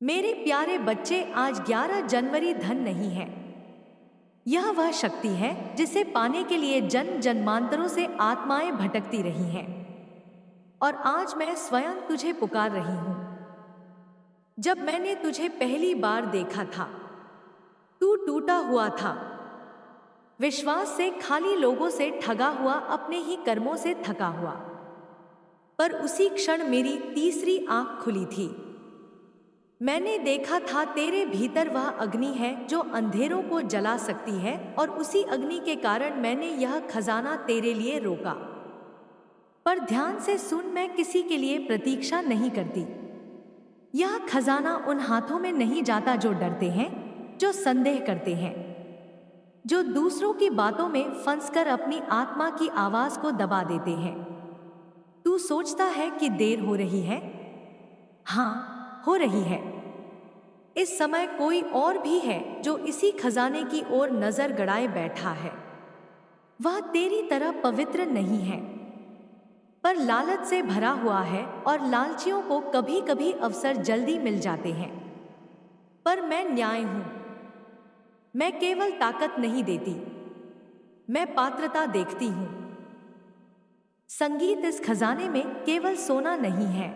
मेरे प्यारे बच्चे, आज 11 जनवरी धन नहीं है। यह वह शक्ति है जिसे पाने के लिए जन्म जन्मांतरों से आत्माएं भटकती रही हैं। और आज मैं स्वयं तुझे पुकार रही हूं। जब मैंने तुझे पहली बार देखा था, तू टूटा हुआ था, विश्वास से खाली, लोगों से ठगा हुआ, अपने ही कर्मों से थका हुआ। पर उसी क्षण मेरी तीसरी आंख खुली थी। मैंने देखा था तेरे भीतर वह अग्नि है जो अंधेरों को जला सकती है, और उसी अग्नि के कारण मैंने यह खजाना तेरे लिए रोका। पर ध्यान से सुन, मैं किसी के लिए प्रतीक्षा नहीं करती। यह खजाना उन हाथों में नहीं जाता जो डरते हैं, जो संदेह करते हैं, जो दूसरों की बातों में फंसकर अपनी आत्मा की आवाज को दबा देते हैं। तू सोचता है कि देर हो रही है? हाँ, हो रही है। इस समय कोई और भी है जो इसी खजाने की ओर नजर गड़ाए बैठा है। वह तेरी तरह पवित्र नहीं है, पर लालच से भरा हुआ है, और लालचियों को कभी कभी अवसर जल्दी मिल जाते हैं। पर मैं न्याय हूं। मैं केवल ताकत नहीं देती, मैं पात्रता देखती हूं। संगीत इस खजाने में केवल सोना नहीं है,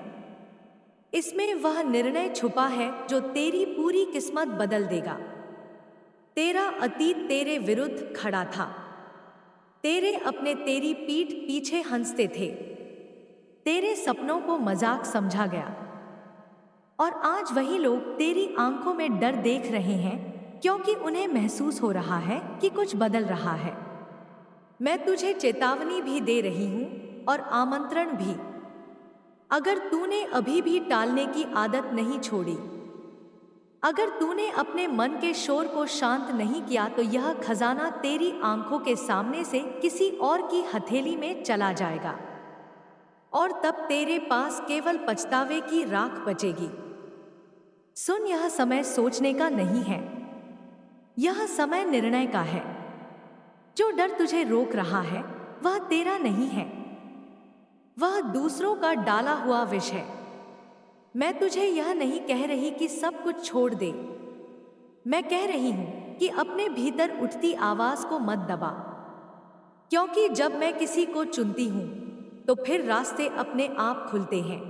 इसमें वह निर्णय छुपा है जो तेरी पूरी किस्मत बदल देगा। तेरा अतीत तेरे विरुद्ध खड़ा था, तेरे अपने तेरी पीठ पीछे हंसते थे, तेरे सपनों को मजाक समझा गया, और आज वही लोग तेरी आंखों में डर देख रहे हैं, क्योंकि उन्हें महसूस हो रहा है कि कुछ बदल रहा है। मैं तुझे चेतावनी भी दे रही हूं और आमंत्रण भी। अगर तूने अभी भी टालने की आदत नहीं छोड़ी, अगर तूने अपने मन के शोर को शांत नहीं किया, तो यह खजाना तेरी आंखों के सामने से किसी और की हथेली में चला जाएगा, और तब तेरे पास केवल पछतावे की राख बचेगी। सुन, यह समय सोचने का नहीं है, यह समय निर्णय का है। जो डर तुझे रोक रहा है वह तेरा नहीं है, वह दूसरों का डाला हुआ विष है। मैं तुझे यह नहीं कह रही कि सब कुछ छोड़ दे, मैं कह रही हूं कि अपने भीतर उठती आवाज को मत दबा, क्योंकि जब मैं किसी को चुनती हूं तो फिर रास्ते अपने आप खुलते हैं,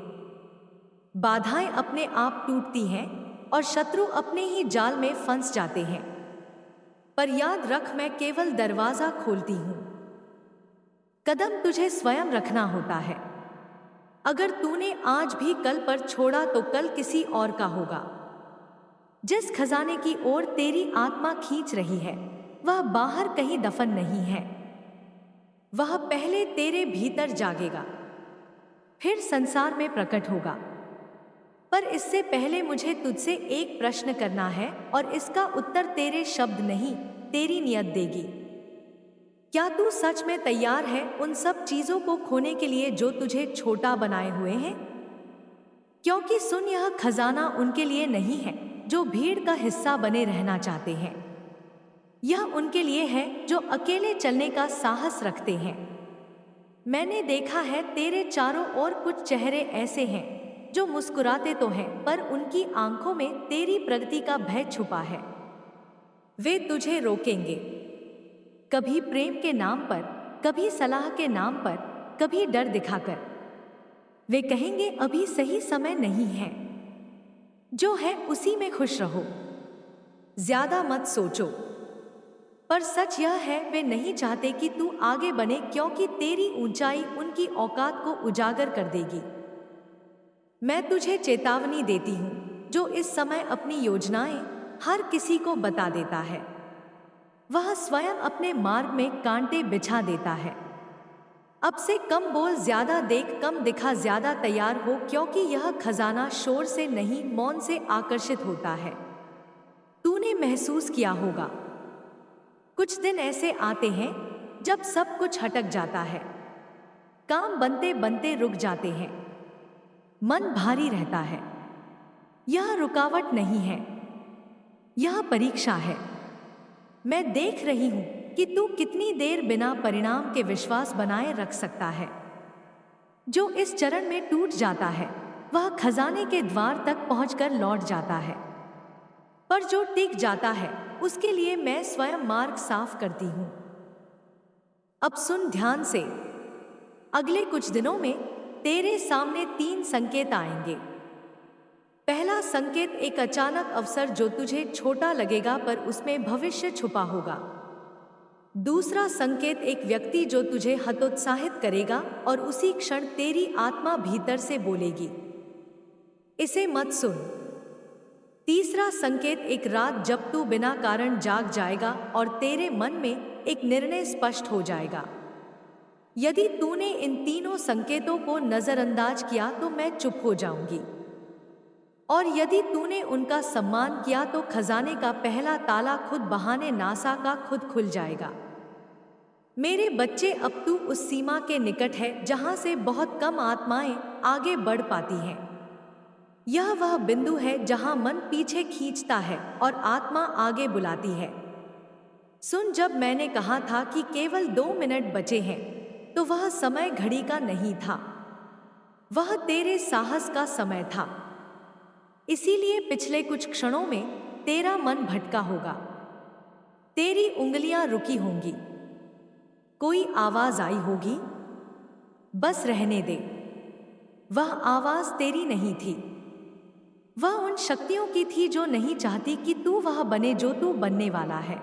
बाधाएं अपने आप टूटती हैं, और शत्रु अपने ही जाल में फंस जाते हैं। पर याद रख, मैं केवल दरवाजा खोलती हूं, कदम तुझे स्वयं रखना होता है। अगर तूने आज भी कल पर छोड़ा तो कल किसी और का होगा। जिस खजाने की ओर तेरी आत्मा खींच रही है वह बाहर कहीं दफन नहीं है, वह पहले तेरे भीतर जागेगा, फिर संसार में प्रकट होगा। पर इससे पहले मुझे तुझसे एक प्रश्न करना है, और इसका उत्तर तेरे शब्द नहीं, तेरी नियत देगी। क्या तू सच में तैयार है उन सब चीजों को खोने के लिए जो तुझे छोटा बनाए हुए हैं? क्योंकि सुन, यह खजाना उनके लिए नहीं है जो भीड़ का हिस्सा बने रहना चाहते हैं। यह उनके लिए है जो अकेले चलने का साहस रखते हैं। मैंने देखा है तेरे चारों ओर कुछ चेहरे ऐसे हैं जो मुस्कुराते तो हैं, पर उनकी आंखों में तेरी प्रगति का भय छुपा है। वे तुझे रोकेंगे, कभी प्रेम के नाम पर, कभी सलाह के नाम पर, कभी डर दिखाकर। वे कहेंगे अभी सही समय नहीं है, जो है उसी में खुश रहो, ज्यादा मत सोचो। पर सच यह है, वे नहीं चाहते कि तू आगे बने, क्योंकि तेरी ऊंचाई उनकी औकात को उजागर कर देगी। मैं तुझे चेतावनी देती हूं, जो इस समय अपनी योजनाएं हर किसी को बता देता है, वह स्वयं अपने मार्ग में कांटे बिछा देता है। अब से कम बोल, ज्यादा देख, कम दिखा, ज्यादा तैयार हो, क्योंकि यह खजाना शोर से नहीं, मौन से आकर्षित होता है। तूने महसूस किया होगा, कुछ दिन ऐसे आते हैं जब सब कुछ हटक जाता है, काम बनते बनते रुक जाते हैं, मन भारी रहता है। यह रुकावट नहीं है, यह परीक्षा है। मैं देख रही हूं कि तू कितनी देर बिना परिणाम के विश्वास बनाए रख सकता है। जो इस चरण में टूट जाता है वह खजाने के द्वार तक पहुंचकर लौट जाता है, पर जो टिक जाता है उसके लिए मैं स्वयं मार्ग साफ करती हूं। अब सुन ध्यान से, अगले कुछ दिनों में तेरे सामने 3 संकेत आएंगे। पहला संकेत एक अचानक अवसर जो तुझे छोटा लगेगा पर उसमें भविष्य छुपा होगा। दूसरा संकेत एक व्यक्ति जो तुझे हतोत्साहित करेगा और उसी क्षण तेरी आत्मा भीतर से बोलेगी, इसे मत सुन। तीसरा संकेत एक रात जब तू बिना कारण जाग जाएगा और तेरे मन में एक निर्णय स्पष्ट हो जाएगा। यदि तूने इन तीनों संकेतों को नजरअंदाज किया तो मैं चुप हो जाऊंगी, और यदि तूने उनका सम्मान किया तो खजाने का पहला ताला खुद बहाने नासा का खुद खुल जाएगा। मेरे बच्चे, अब तू उस सीमा के निकट है जहां से बहुत कम आत्माएं आगे बढ़ पाती हैं। यह वह बिंदु है जहां मन पीछे खींचता है और आत्मा आगे बुलाती है। सुन, जब मैंने कहा था कि केवल 2 मिनट बचे हैं, तो वह समय घड़ी का नहीं था, वह तेरे साहस का समय था। इसीलिए पिछले कुछ क्षणों में तेरा मन भटका होगा, तेरी उंगलियां रुकी होंगी, कोई आवाज आई होगी। बस रहने दे, वह आवाज तेरी नहीं थी, वह उन शक्तियों की थी जो नहीं चाहती कि तू वह बने जो तू बनने वाला है।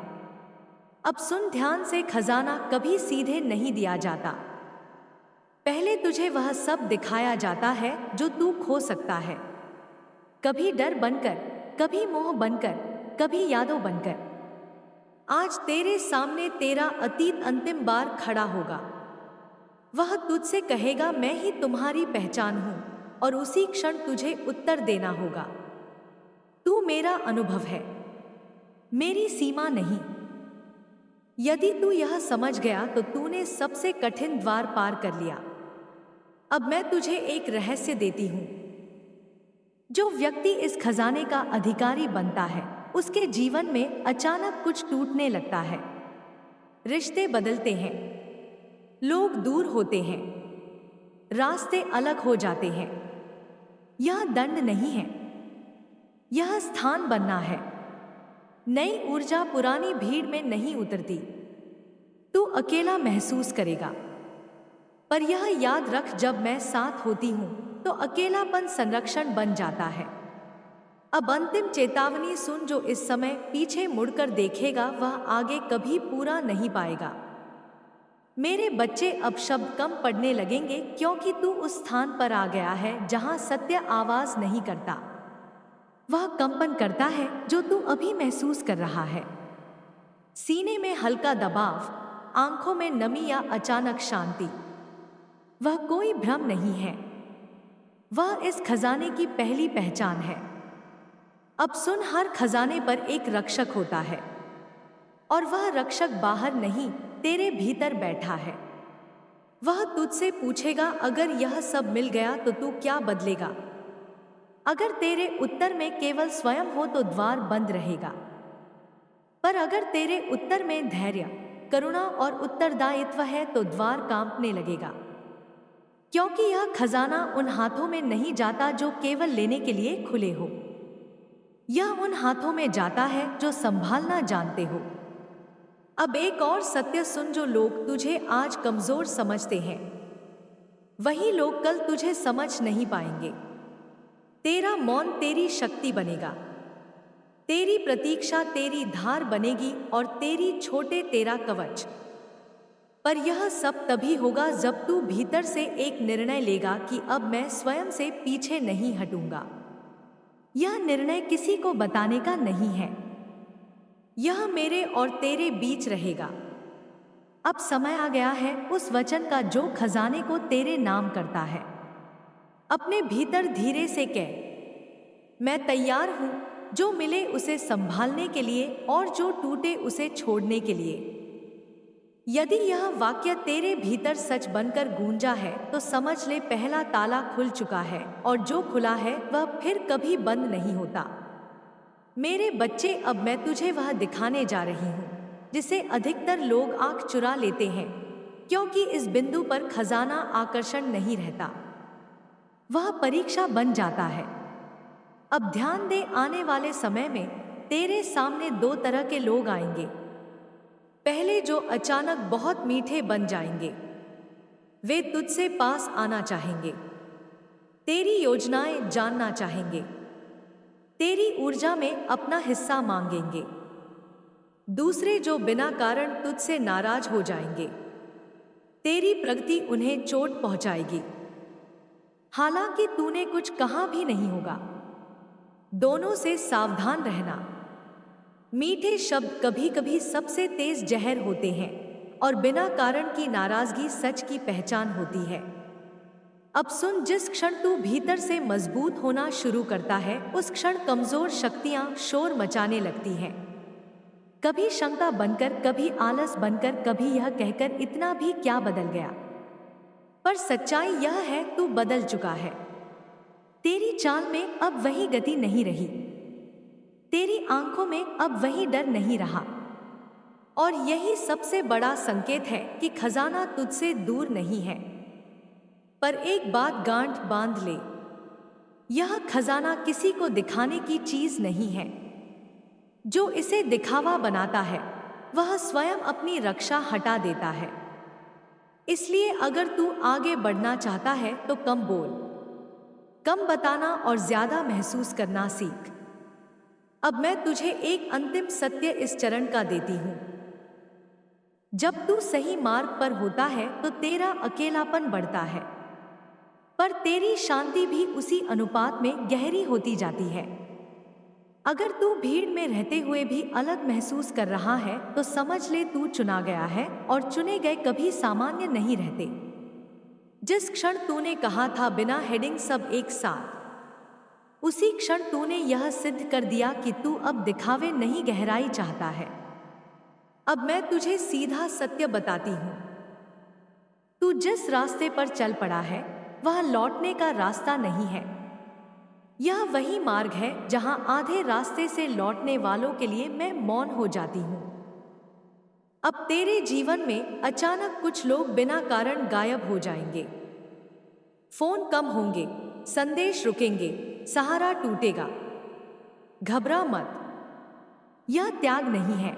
अब सुन ध्यान से, खजाना कभी सीधे नहीं दिया जाता। पहले तुझे वह सब दिखाया जाता है जो तू खो सकता है, कभी डर बनकर, कभी मोह बनकर, कभी यादों बनकर। आज तेरे सामने तेरा अतीत अंतिम बार खड़ा होगा। वह तुझसे कहेगा, मैं ही तुम्हारी पहचान हूं, और उसी क्षण तुझे उत्तर देना होगा, तू मेरा अनुभव है, मेरी सीमा नहीं। यदि तू यह समझ गया तो तूने सबसे कठिन द्वार पार कर लिया। अब मैं तुझे एक रहस्य देती हूं। जो व्यक्ति इस खजाने का अधिकारी बनता है, उसके जीवन में अचानक कुछ टूटने लगता है। रिश्ते बदलते हैं, लोग दूर होते हैं, रास्ते अलग हो जाते हैं। यह दंड नहीं है, यह स्थान बनना है। नई ऊर्जा पुरानी भीड़ में नहीं उतरती। तू अकेला महसूस करेगा, पर यह याद रख, जब मैं साथ होती हूं तो अकेलापन संरक्षण बन जाता है। अब अंतिम चेतावनी सुन, जो इस समय पीछे मुड़कर देखेगा वह आगे कभी पूरा नहीं पाएगा। मेरे बच्चे, अब शब्द कम पड़ने लगेंगे क्योंकि तू उस स्थान पर आ गया है जहां सत्य आवाज नहीं करता, वह कंपन करता है जो तू अभी महसूस कर रहा है। सीने में हल्का दबाव, आंखों में नमी या अचानक शांति। वह कोई भ्रम नहीं है, वह इस खजाने की पहली पहचान है। अब सुन, हर खजाने पर एक रक्षक होता है, और वह रक्षक बाहर नहीं, तेरे भीतर बैठा है। वह तुझसे पूछेगा, अगर यह सब मिल गया तो तू क्या बदलेगा? अगर तेरे उत्तर में केवल स्वयं हो तो द्वार बंद रहेगा, पर अगर तेरे उत्तर में धैर्य, करुणा और उत्तरदायित्व है तो द्वार कांपने लगेगा। क्योंकि यह खजाना उन हाथों में नहीं जाता जो केवल लेने के लिए खुले हो, यह उन हाथों में जाता है जो संभालना जानते हो। अब एक और सत्य सुन, जो लोग तुझे आज कमजोर समझते हैं, वही लोग कल तुझे समझ नहीं पाएंगे। तेरा मौन तेरी शक्ति बनेगा, तेरी प्रतीक्षा तेरी धार बनेगी, और तेरी छोटे तेरा कवच। पर यह सब तभी होगा जब तू भीतर से एक निर्णय लेगा कि अब मैं स्वयं से पीछे नहीं हटूंगा। यह निर्णय किसी को बताने का नहीं है, यह मेरे और तेरे बीच रहेगा। अब समय आ गया है उस वचन का जो खजाने को तेरे नाम करता है। अपने भीतर धीरे से कह, मैं तैयार हूं, जो मिले उसे संभालने के लिए और जो टूटे उसे छोड़ने के लिए। यदि यह वाक्य तेरे भीतर सच बनकर गूंजा है तो समझ ले, पहला ताला खुल चुका है, और जो खुला है वह फिर कभी बंद नहीं होता। मेरे बच्चे, अब मैं तुझे वह दिखाने जा रही हूँ जिसे अधिकतर लोग आंख चुरा लेते हैं, क्योंकि इस बिंदु पर खजाना आकर्षण नहीं रहता, वह परीक्षा बन जाता है। अब ध्यान दे, आने वाले समय में तेरे सामने दो तरह के लोग आएंगे। पहले जो अचानक बहुत मीठे बन जाएंगे, वे तुझसे पास आना चाहेंगे, तेरी योजनाएं जानना चाहेंगे, तेरी ऊर्जा में अपना हिस्सा मांगेंगे। दूसरे जो बिना कारण तुझसे नाराज हो जाएंगे, तेरी प्रगति उन्हें चोट पहुंचाएगी, हालांकि तूने कुछ कहा भी नहीं होगा। दोनों से सावधान रहना। मीठे शब्द कभी कभी सबसे तेज जहर होते हैं और बिना कारण की नाराजगी सच की पहचान होती है। अब सुन, जिस क्षण तू भीतर से मजबूत होना शुरू करता है, उस क्षण कमजोर शक्तियां शोर मचाने लगती हैं। कभी शंका बनकर, कभी आलस बनकर, कभी यह कहकर इतना भी क्या बदल गया। पर सच्चाई यह है, तू बदल चुका है। तेरी चाल में अब वही गति नहीं रही, तेरी आंखों में अब वही डर नहीं रहा। और यही सबसे बड़ा संकेत है कि खजाना तुझसे दूर नहीं है। पर एक बात गांठ बांध ले, यह खजाना किसी को दिखाने की चीज नहीं है। जो इसे दिखावा बनाता है, वह स्वयं अपनी रक्षा हटा देता है। इसलिए अगर तू आगे बढ़ना चाहता है तो कम बोल, कम बताना और ज्यादा महसूस करना सीख। अब मैं तुझे एक अंतिम सत्य इस चरण का देती हूं। जब तू सही मार्ग पर होता है तो तेरा अकेलापन बढ़ता है, पर तेरी शांति भी उसी अनुपात में गहरी होती जाती है। अगर तू भीड़ में रहते हुए भी अलग महसूस कर रहा है तो समझ ले, तू चुना गया है और चुने गए कभी सामान्य नहीं रहते। जिस क्षण तूने कहा था बिना हेडिंग सब एक साथ, उसी क्षण तूने यह सिद्ध कर दिया कि तू अब दिखावे नहीं गहराई चाहता है। अब मैं तुझे सीधा सत्य बताती हूं, तू जिस रास्ते पर चल पड़ा है वह लौटने का रास्ता नहीं है। यह वही मार्ग है जहां आधे रास्ते से लौटने वालों के लिए मैं मौन हो जाती हूं। अब तेरे जीवन में अचानक कुछ लोग बिना कारण गायब हो जाएंगे। फोन कम होंगे, संदेश रुकेंगे, सहारा टूटेगा। घबरा मत, यह त्याग नहीं है,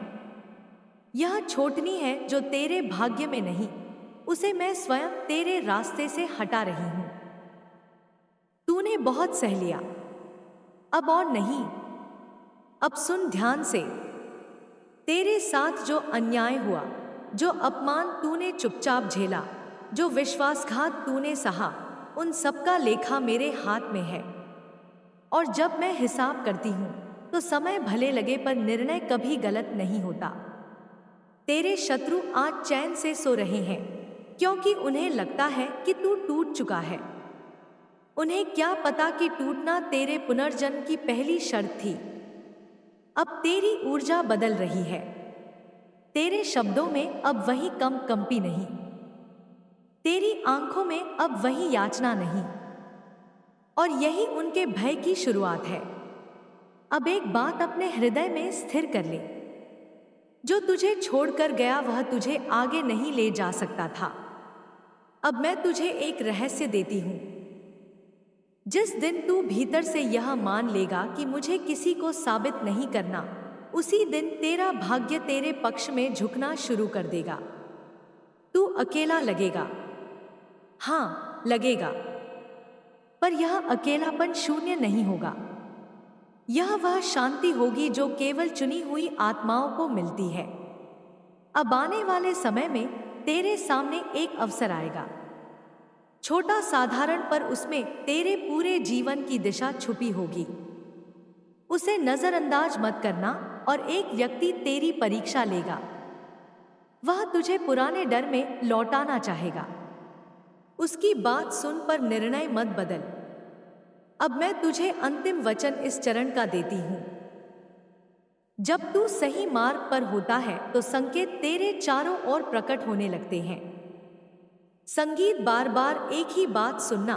यह छोटनी है जो तेरे भाग्य में नहीं, उसे मैं स्वयं तेरे रास्ते से हटा रही हूं। तूने बहुत सह लिया, अब और नहीं। अब सुन ध्यान से, तेरे साथ जो अन्याय हुआ, जो अपमान तूने चुपचाप झेला, जो विश्वासघात तूने सहा, उन सबका लेखा मेरे हाथ में है। और जब मैं हिसाब करती हूं तो समय भले लगे पर निर्णय कभी गलत नहीं होता। तेरे शत्रु आज चैन से सो रहे हैं क्योंकि उन्हें लगता है कि तू टूट चुका है। उन्हें क्या पता कि टूटना तेरे पुनर्जन्म की पहली शर्त थी। अब तेरी ऊर्जा बदल रही है, तेरे शब्दों में अब वही कंपी नहीं, तेरी आंखों में अब वही याचना नहीं। और यही उनके भय की शुरुआत है। अब एक बात अपने हृदय में स्थिर कर ले, जो तुझे छोड़कर गया वह तुझे आगे नहीं ले जा सकता था। अब मैं तुझे एक रहस्य देती हूं, जिस दिन तू भीतर से यह मान लेगा कि मुझे किसी को साबित नहीं करना, उसी दिन तेरा भाग्य तेरे पक्ष में झुकना शुरू कर देगा। तू अकेला लगेगा, हाँ लगेगा, पर यह अकेलापन शून्य नहीं होगा। यह वह शांति होगी जो केवल चुनी हुई आत्माओं को मिलती है। अब आने वाले समय में तेरे सामने एक अवसर आएगा, छोटा साधारण, पर उसमें तेरे पूरे जीवन की दिशा छुपी होगी। उसे नजरअंदाज मत करना। और एक व्यक्ति तेरी परीक्षा लेगा, वह तुझे पुराने डर में लौटाना चाहेगा। उसकी बात सुन पर निर्णय मत बदल। अब मैं तुझे अंतिम वचन इस चरण का देती हूं। जब तू सही मार्ग पर होता है तो संकेत तेरे चारों ओर प्रकट होने लगते हैं। संगीत, बार बार एक ही बात सुनना,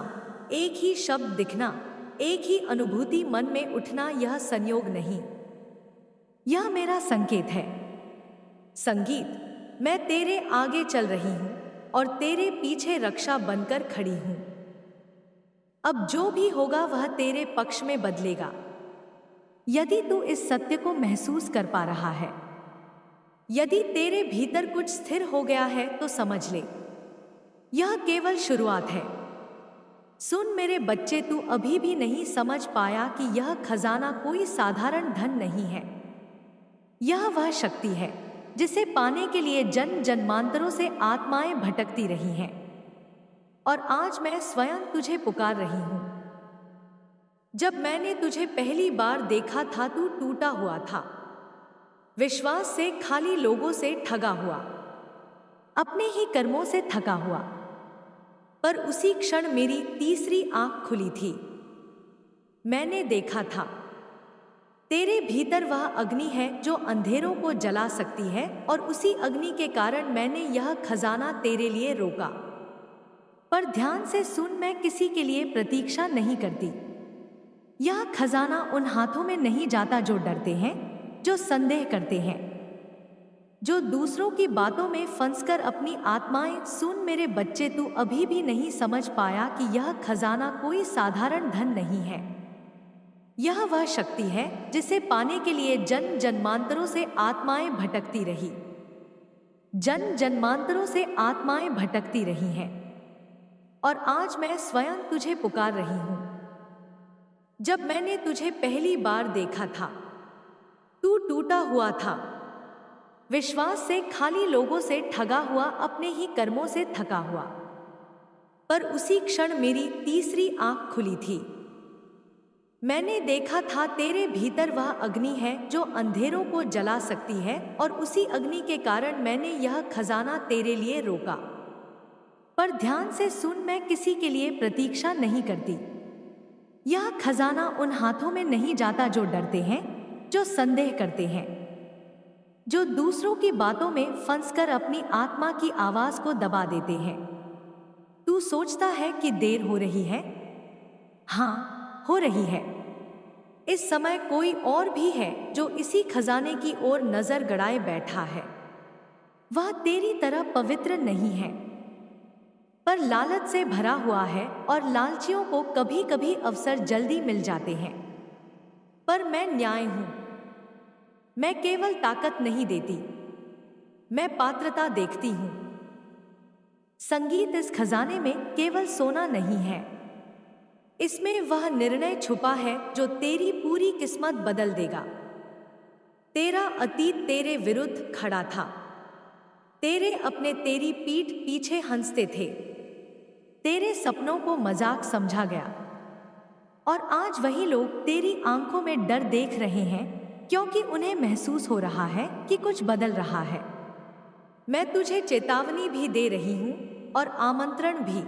एक ही शब्द दिखना, एक ही अनुभूति मन में उठना, यह संयोग नहीं, यह मेरा संकेत है। संगीत, मैं तेरे आगे चल रही हूं और तेरे पीछे रक्षा बनकर खड़ी हूं। अब जो भी होगा वह तेरे पक्ष में बदलेगा। यदि तू इस सत्य को महसूस कर पा रहा है, यदि तेरे भीतर कुछ स्थिर हो गया है, तो समझ ले यह केवल शुरुआत है। सुन मेरे बच्चे, तू अभी भी नहीं समझ पाया कि यह खजाना कोई साधारण धन नहीं है। यह वह शक्ति है जिसे पाने के लिए जन्म जन्मांतरों से आत्माएं भटकती रही हैं, और आज मैं स्वयं तुझे पुकार रही हूं। जब मैंने तुझे पहली बार देखा था, तू टूटा हुआ था, विश्वास से खाली, लोगों से ठगा हुआ, अपने ही कर्मों से थका हुआ। पर उसी क्षण मेरी तीसरी आंख खुली थी। मैंने देखा था तेरे भीतर वह अग्नि है जो अंधेरों को जला सकती है, और उसी अग्नि के कारण मैंने यह खजाना तेरे लिए रोका। पर ध्यान से सुन, मैं किसी के लिए प्रतीक्षा नहीं करती। यह खजाना उन हाथों में नहीं जाता जो डरते हैं, जो संदेह करते हैं, जो दूसरों की बातों में फंसकर अपनी आत्माएं। सुन मेरे बच्चे, तू अभी भी नहीं समझ पाया कि यह खजाना कोई साधारण धन नहीं है। यह वह शक्ति है जिसे पाने के लिए जन्म जन्मांतरों से आत्माएं भटकती रही, जन्म जन्मांतरों से आत्माएं भटकती रही हैं, और आज मैं स्वयं तुझे पुकार रही हूं। जब मैंने तुझे पहली बार देखा था, तू टूटा हुआ था, विश्वास से खाली, लोगों से ठगा हुआ, अपने ही कर्मों से थका हुआ। पर उसी क्षण मेरी तीसरी आंख खुली थी। मैंने देखा था तेरे भीतर वह अग्नि है जो अंधेरों को जला सकती है, और उसी अग्नि के कारण मैंने यह खजाना तेरे लिए रोका। पर ध्यान से सुन, मैं किसी के लिए प्रतीक्षा नहीं करती। यह खजाना उन हाथों में नहीं जाता जो डरते हैं, जो संदेह करते हैं, जो दूसरों की बातों में फंसकर अपनी आत्मा की आवाज को दबा देते हैं। तू सोचता है कि देर हो रही है? हाँ, हो रही है। इस समय कोई और भी है जो इसी खजाने की ओर नजर गड़ाए बैठा है। वह तेरी तरह पवित्र नहीं है, पर लालच से भरा हुआ है, और लालचियों को कभी कभी अवसर जल्दी मिल जाते हैं। पर मैं न्याय हूं। मैं केवल ताकत नहीं देती, मैं पात्रता देखती हूं। संगीत इस खजाने में केवल सोना नहीं है, इसमें वह निर्णय छुपा है जो तेरी पूरी किस्मत बदल देगा। तेरा अतीत तेरे विरुद्ध खड़ा था, तेरे अपने तेरी पीठ पीछे हंसते थे, तेरे सपनों को मजाक समझा गया, और आज वही लोग तेरी आंखों में डर देख रहे हैं, क्योंकि उन्हें महसूस हो रहा है कि कुछ बदल रहा है। मैं तुझे चेतावनी भी दे रही हूं, और आमंत्रण भी।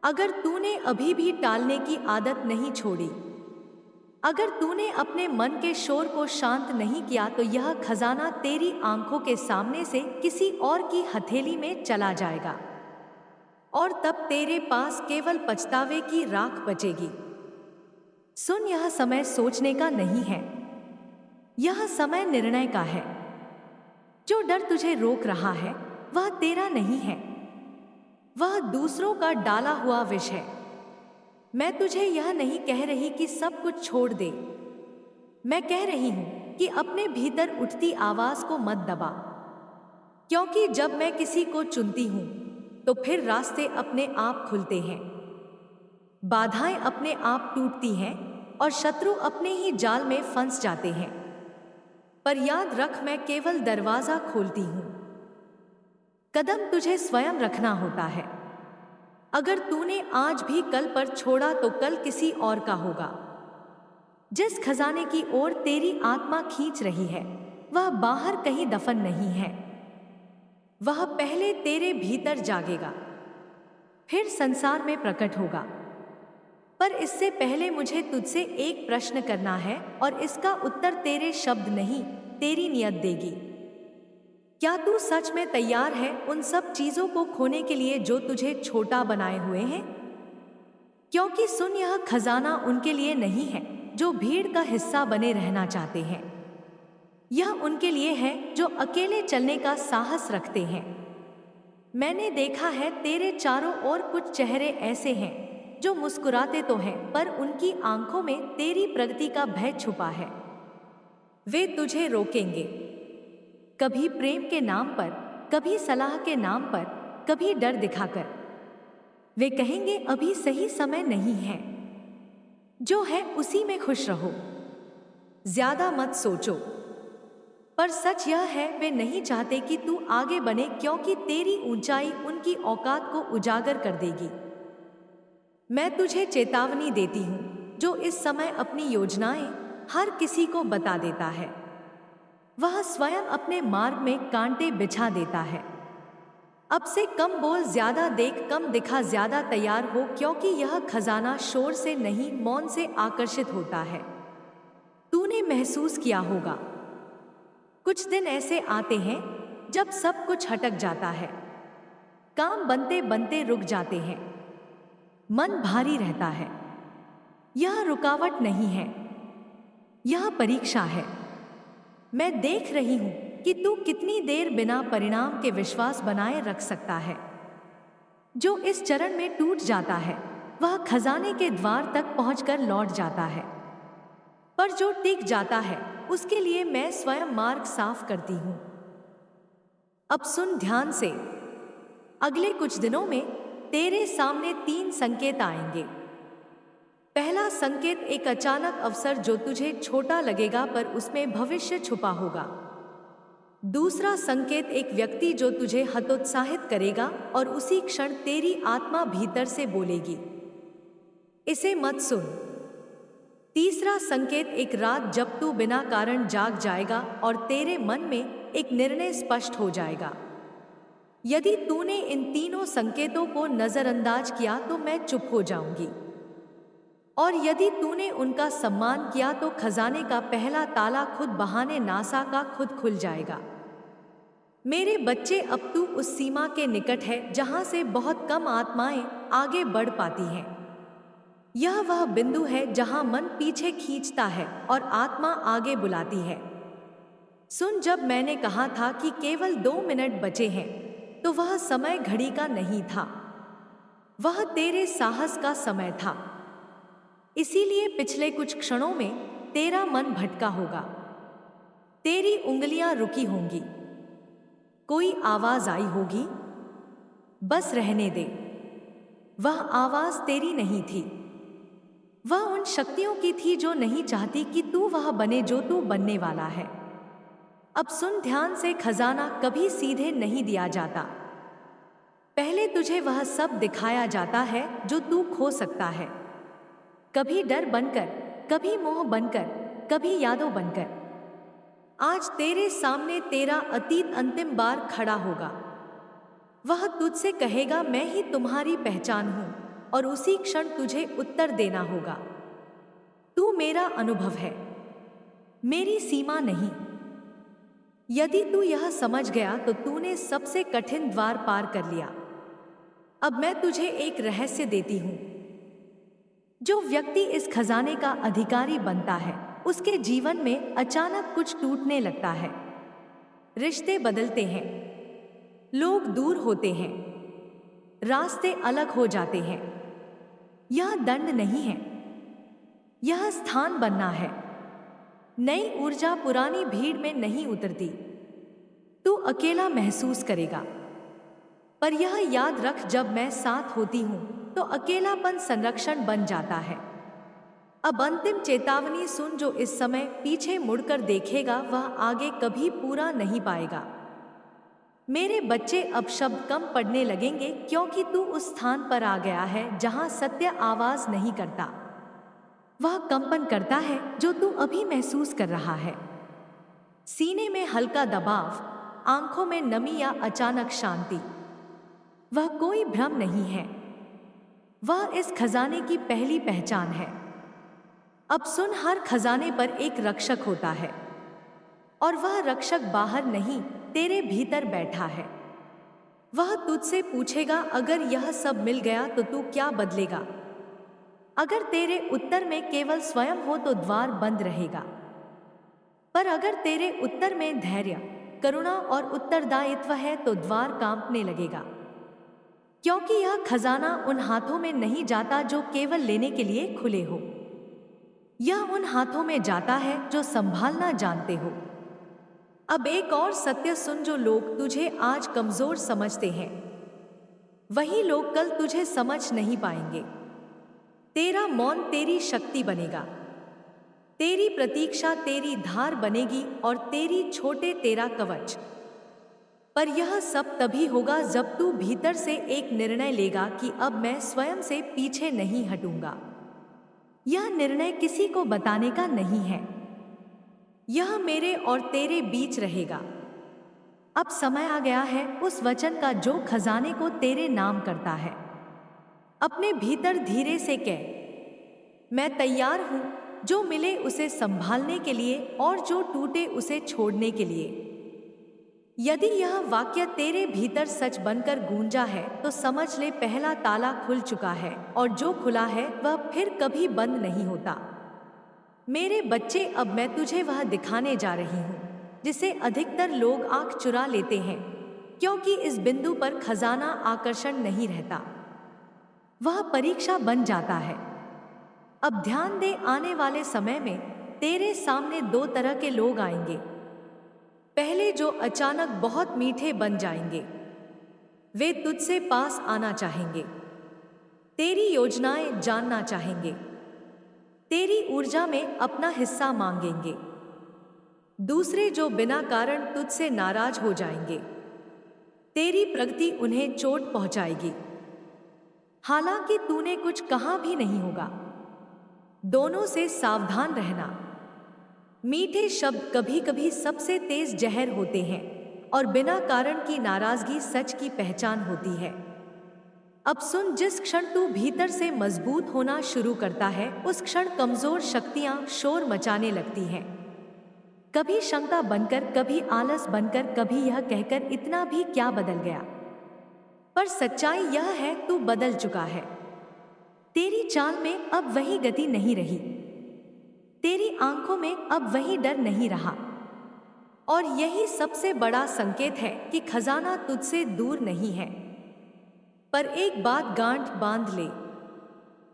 अगर तूने अभी भी टालने की आदत नहीं छोड़ी, अगर तूने अपने मन के शोर को शांत नहीं किया, तो यह खजाना तेरी आंखों के सामने से किसी और की हथेली में चला जाएगा, और तब तेरे पास केवल पछतावे की राख बचेगी। सुन, यह समय सोचने का नहीं है, यह समय निर्णय का है। जो डर तुझे रोक रहा है वह तेरा नहीं है, वह दूसरों का डाला हुआ विष है। मैं तुझे यह नहीं कह रही कि सब कुछ छोड़ दे, मैं कह रही हूं कि अपने भीतर उठती आवाज को मत दबा, क्योंकि जब मैं किसी को चुनती हूं तो फिर रास्ते अपने आप खुलते हैं, बाधाएं अपने आप टूटती हैं, और शत्रु अपने ही जाल में फंस जाते हैं। पर याद रख, मैं केवल दरवाजा खोलती हूं, कदम तुझे स्वयं रखना होता है। अगर तूने आज भी कल पर छोड़ा तो कल किसी और का होगा। जिस खजाने की ओर तेरी आत्मा खींच रही है वह बाहर कहीं दफन नहीं है, वह पहले तेरे भीतर जागेगा, फिर संसार में प्रकट होगा। पर इससे पहले मुझे तुझसे एक प्रश्न करना है, और इसका उत्तर तेरे शब्द नहीं, तेरी नियत देगी। क्या तू सच में तैयार है उन सब चीजों को खोने के लिए जो तुझे छोटा बनाए हुए हैं? क्योंकि सुन, यह खजाना उनके लिए नहीं है जो भीड़ का हिस्सा बने रहना चाहते हैं। यह उनके लिए है जो अकेले चलने का साहस रखते हैं। मैंने देखा है तेरे चारों ओर कुछ चेहरे ऐसे हैं जो मुस्कुराते तो हैं पर उनकी आंखों में तेरी प्रगति का भय छुपा है। वे तुझे रोकेंगे, कभी प्रेम के नाम पर, कभी सलाह के नाम पर, कभी डर दिखाकर। वे कहेंगे अभी सही समय नहीं है, जो है उसी में खुश रहो, ज्यादा मत सोचो। पर सच यह है वे नहीं चाहते कि तू आगे बने, क्योंकि तेरी ऊंचाई उनकी औकात को उजागर कर देगी। मैं तुझे चेतावनी देती हूं, जो इस समय अपनी योजनाएं हर किसी को बता देता है, वह स्वयं अपने मार्ग में कांटे बिछा देता है। अब से कम बोल, ज्यादा देख, कम दिखा, ज्यादा तैयार हो, क्योंकि यह खजाना शोर से नहीं मौन से आकर्षित होता है। तूने महसूस किया होगा, कुछ दिन ऐसे आते हैं जब सब कुछ हटक जाता है, काम बनते बनते रुक जाते हैं, मन भारी रहता है। यह रुकावट नहीं है, यह परीक्षा है। मैं देख रही हूं कि तू कितनी देर बिना परिणाम के विश्वास बनाए रख सकता है। जो इस चरण में टूट जाता है वह खजाने के द्वार तक पहुंचकर लौट जाता है, पर जो टिक जाता है उसके लिए मैं स्वयं मार्ग साफ करती हूं। अब सुन ध्यान से, अगले कुछ दिनों में तेरे सामने 3 संकेत आएंगे। पहला संकेत एक अचानक अवसर जो तुझे छोटा लगेगा पर उसमें भविष्य छुपा होगा। दूसरा संकेत एक व्यक्ति जो तुझे हतोत्साहित करेगा और उसी क्षण तेरी आत्मा भीतर से बोलेगी, इसे मत सुन। तीसरा संकेत एक रात जब तू बिना कारण जाग जाएगा और तेरे मन में एक निर्णय स्पष्ट हो जाएगा। यदि तूने इन तीनों संकेतों को नजरअंदाज किया तो मैं चुप हो जाऊंगी, और यदि तूने उनका सम्मान किया तो खजाने का पहला ताला खुद बहाने नासा का खुद खुल जाएगा। मेरे बच्चे, अब तू उस सीमा के निकट है जहां से बहुत कम आत्माएं आगे बढ़ पाती हैं। यह वह बिंदु है जहां मन पीछे खींचता है और आत्मा आगे बुलाती है। सुन, जब मैंने कहा था कि केवल 2 मिनट बचे हैं, तो वह समय घड़ी का नहीं था, वह तेरे साहस का समय था। इसीलिए पिछले कुछ क्षणों में तेरा मन भटका होगा, तेरी उंगलियां रुकी होंगी, कोई आवाज आई होगी, बस रहने दे। वह आवाज तेरी नहीं थी, वह उन शक्तियों की थी जो नहीं चाहती कि तू वह बने जो तू बनने वाला है। अब सुन ध्यान से, खजाना कभी सीधे नहीं दिया जाता। पहले तुझे वह सब दिखाया जाता है जो तू खो सकता है, कभी डर बनकर, कभी मोह बनकर, कभी यादों बनकर। आज तेरे सामने तेरा अतीत अंतिम बार खड़ा होगा। वह तुझसे कहेगा, मैं ही तुम्हारी पहचान हूं, और उसी क्षण तुझे उत्तर देना होगा, तू मेरा अनुभव है, मेरी सीमा नहीं। यदि तू यह समझ गया तो तूने सबसे कठिन द्वार पार कर लिया। अब मैं तुझे एक रहस्य देती हूं, जो व्यक्ति इस खजाने का अधिकारी बनता है उसके जीवन में अचानक कुछ टूटने लगता है। रिश्ते बदलते हैं, लोग दूर होते हैं, रास्ते अलग हो जाते हैं। यह दंड नहीं है, यह स्थान बनना है। नई ऊर्जा पुरानी भीड़ में नहीं उतरती। तू अकेला महसूस करेगा, पर यह याद रख, जब मैं साथ होती हूं तो अकेलापन संरक्षण बन जाता है। अब अंतिम चेतावनी सुन, जो इस समय पीछे मुड़कर देखेगा वह आगे कभी पूरा नहीं पाएगा। मेरे बच्चे, अब शब्द कम पड़ने लगेंगे, क्योंकि तू उस स्थान पर आ गया है जहां सत्य आवाज नहीं करता, वह कंपन करता है जो तू अभी महसूस कर रहा है। सीने में हल्का दबाव, आंखों में नमी या अचानक शांति। वह कोई भ्रम नहीं है, वह इस खजाने की पहली पहचान है। अब सुन, हर खजाने पर एक रक्षक होता है, और वह रक्षक बाहर नहीं, तेरे भीतर बैठा है। वह तुझसे पूछेगा, अगर यह सब मिल गया तो तू क्या बदलेगा? अगर तेरे उत्तर में केवल स्वयं हो तो द्वार बंद रहेगा, पर अगर तेरे उत्तर में धैर्य, करुणा और उत्तरदायित्व है तो द्वार कांपने लगेगा। क्योंकि यह खजाना उन हाथों में नहीं जाता जो केवल लेने के लिए खुले हो। यह उन हाथों में जाता है जो संभालना जानते हो। अब एक और सत्य सुन, जो लोग तुझे आज कमजोर समझते हैं वही लोग कल तुझे समझ नहीं पाएंगे। तेरा मौन तेरी शक्ति बनेगा, तेरी प्रतीक्षा तेरी धार बनेगी और तेरी छोटे तेरा कवच। पर यह सब तभी होगा जब तू भीतर से एक निर्णय लेगा कि अब मैं स्वयं से पीछे नहीं हटूंगा। यह निर्णय किसी को बताने का नहीं है, यह मेरे और तेरे बीच रहेगा। अब समय आ गया है उस वचन का जो खजाने को तेरे नाम करता है। अपने भीतर धीरे से कह, मैं तैयार हूं, जो मिले उसे संभालने के लिए और जो टूटे उसे छोड़ने के लिए। यदि यह वाक्य तेरे भीतर सच बनकर गूंजा है तो समझ ले, पहला ताला खुल चुका है और जो खुला है वह फिर कभी बंद नहीं होता। मेरे बच्चे, अब मैं तुझे वह दिखाने जा रही हूँ जिसे अधिकतर लोग आंख चुरा लेते हैं, क्योंकि इस बिंदु पर खजाना आकर्षण नहीं रहता, वह परीक्षा बन जाता है। अब ध्यान दे, आने वाले समय में तेरे सामने दो तरह के लोग आएंगे। पहले जो अचानक बहुत मीठे बन जाएंगे, वे तुझसे पास आना चाहेंगे, तेरी योजनाएं जानना चाहेंगे, तेरी ऊर्जा में अपना हिस्सा मांगेंगे। दूसरे जो बिना कारण तुझसे नाराज हो जाएंगे, तेरी प्रगति उन्हें चोट पहुंचाएगी, हालांकि तूने कुछ कहा भी नहीं होगा। दोनों से सावधान रहना। मीठे शब्द कभी कभी सबसे तेज जहर होते हैं और बिना कारण की नाराजगी सच की पहचान होती है। अब सुन, जिस क्षण तू भीतर से मजबूत होना शुरू करता है उस क्षण कमजोर शक्तियां शोर मचाने लगती हैं। कभी शंका बनकर, कभी आलस बनकर, कभी यह कहकर इतना भी क्या बदल गया। पर सच्चाई यह है, तू बदल चुका है। तेरी चाल में अब वही गति नहीं रही, तेरी आंखों में अब वही डर नहीं रहा। और यही सबसे बड़ा संकेत है कि खजाना तुझसे दूर नहीं है। पर एक बात गांठ बांध ले,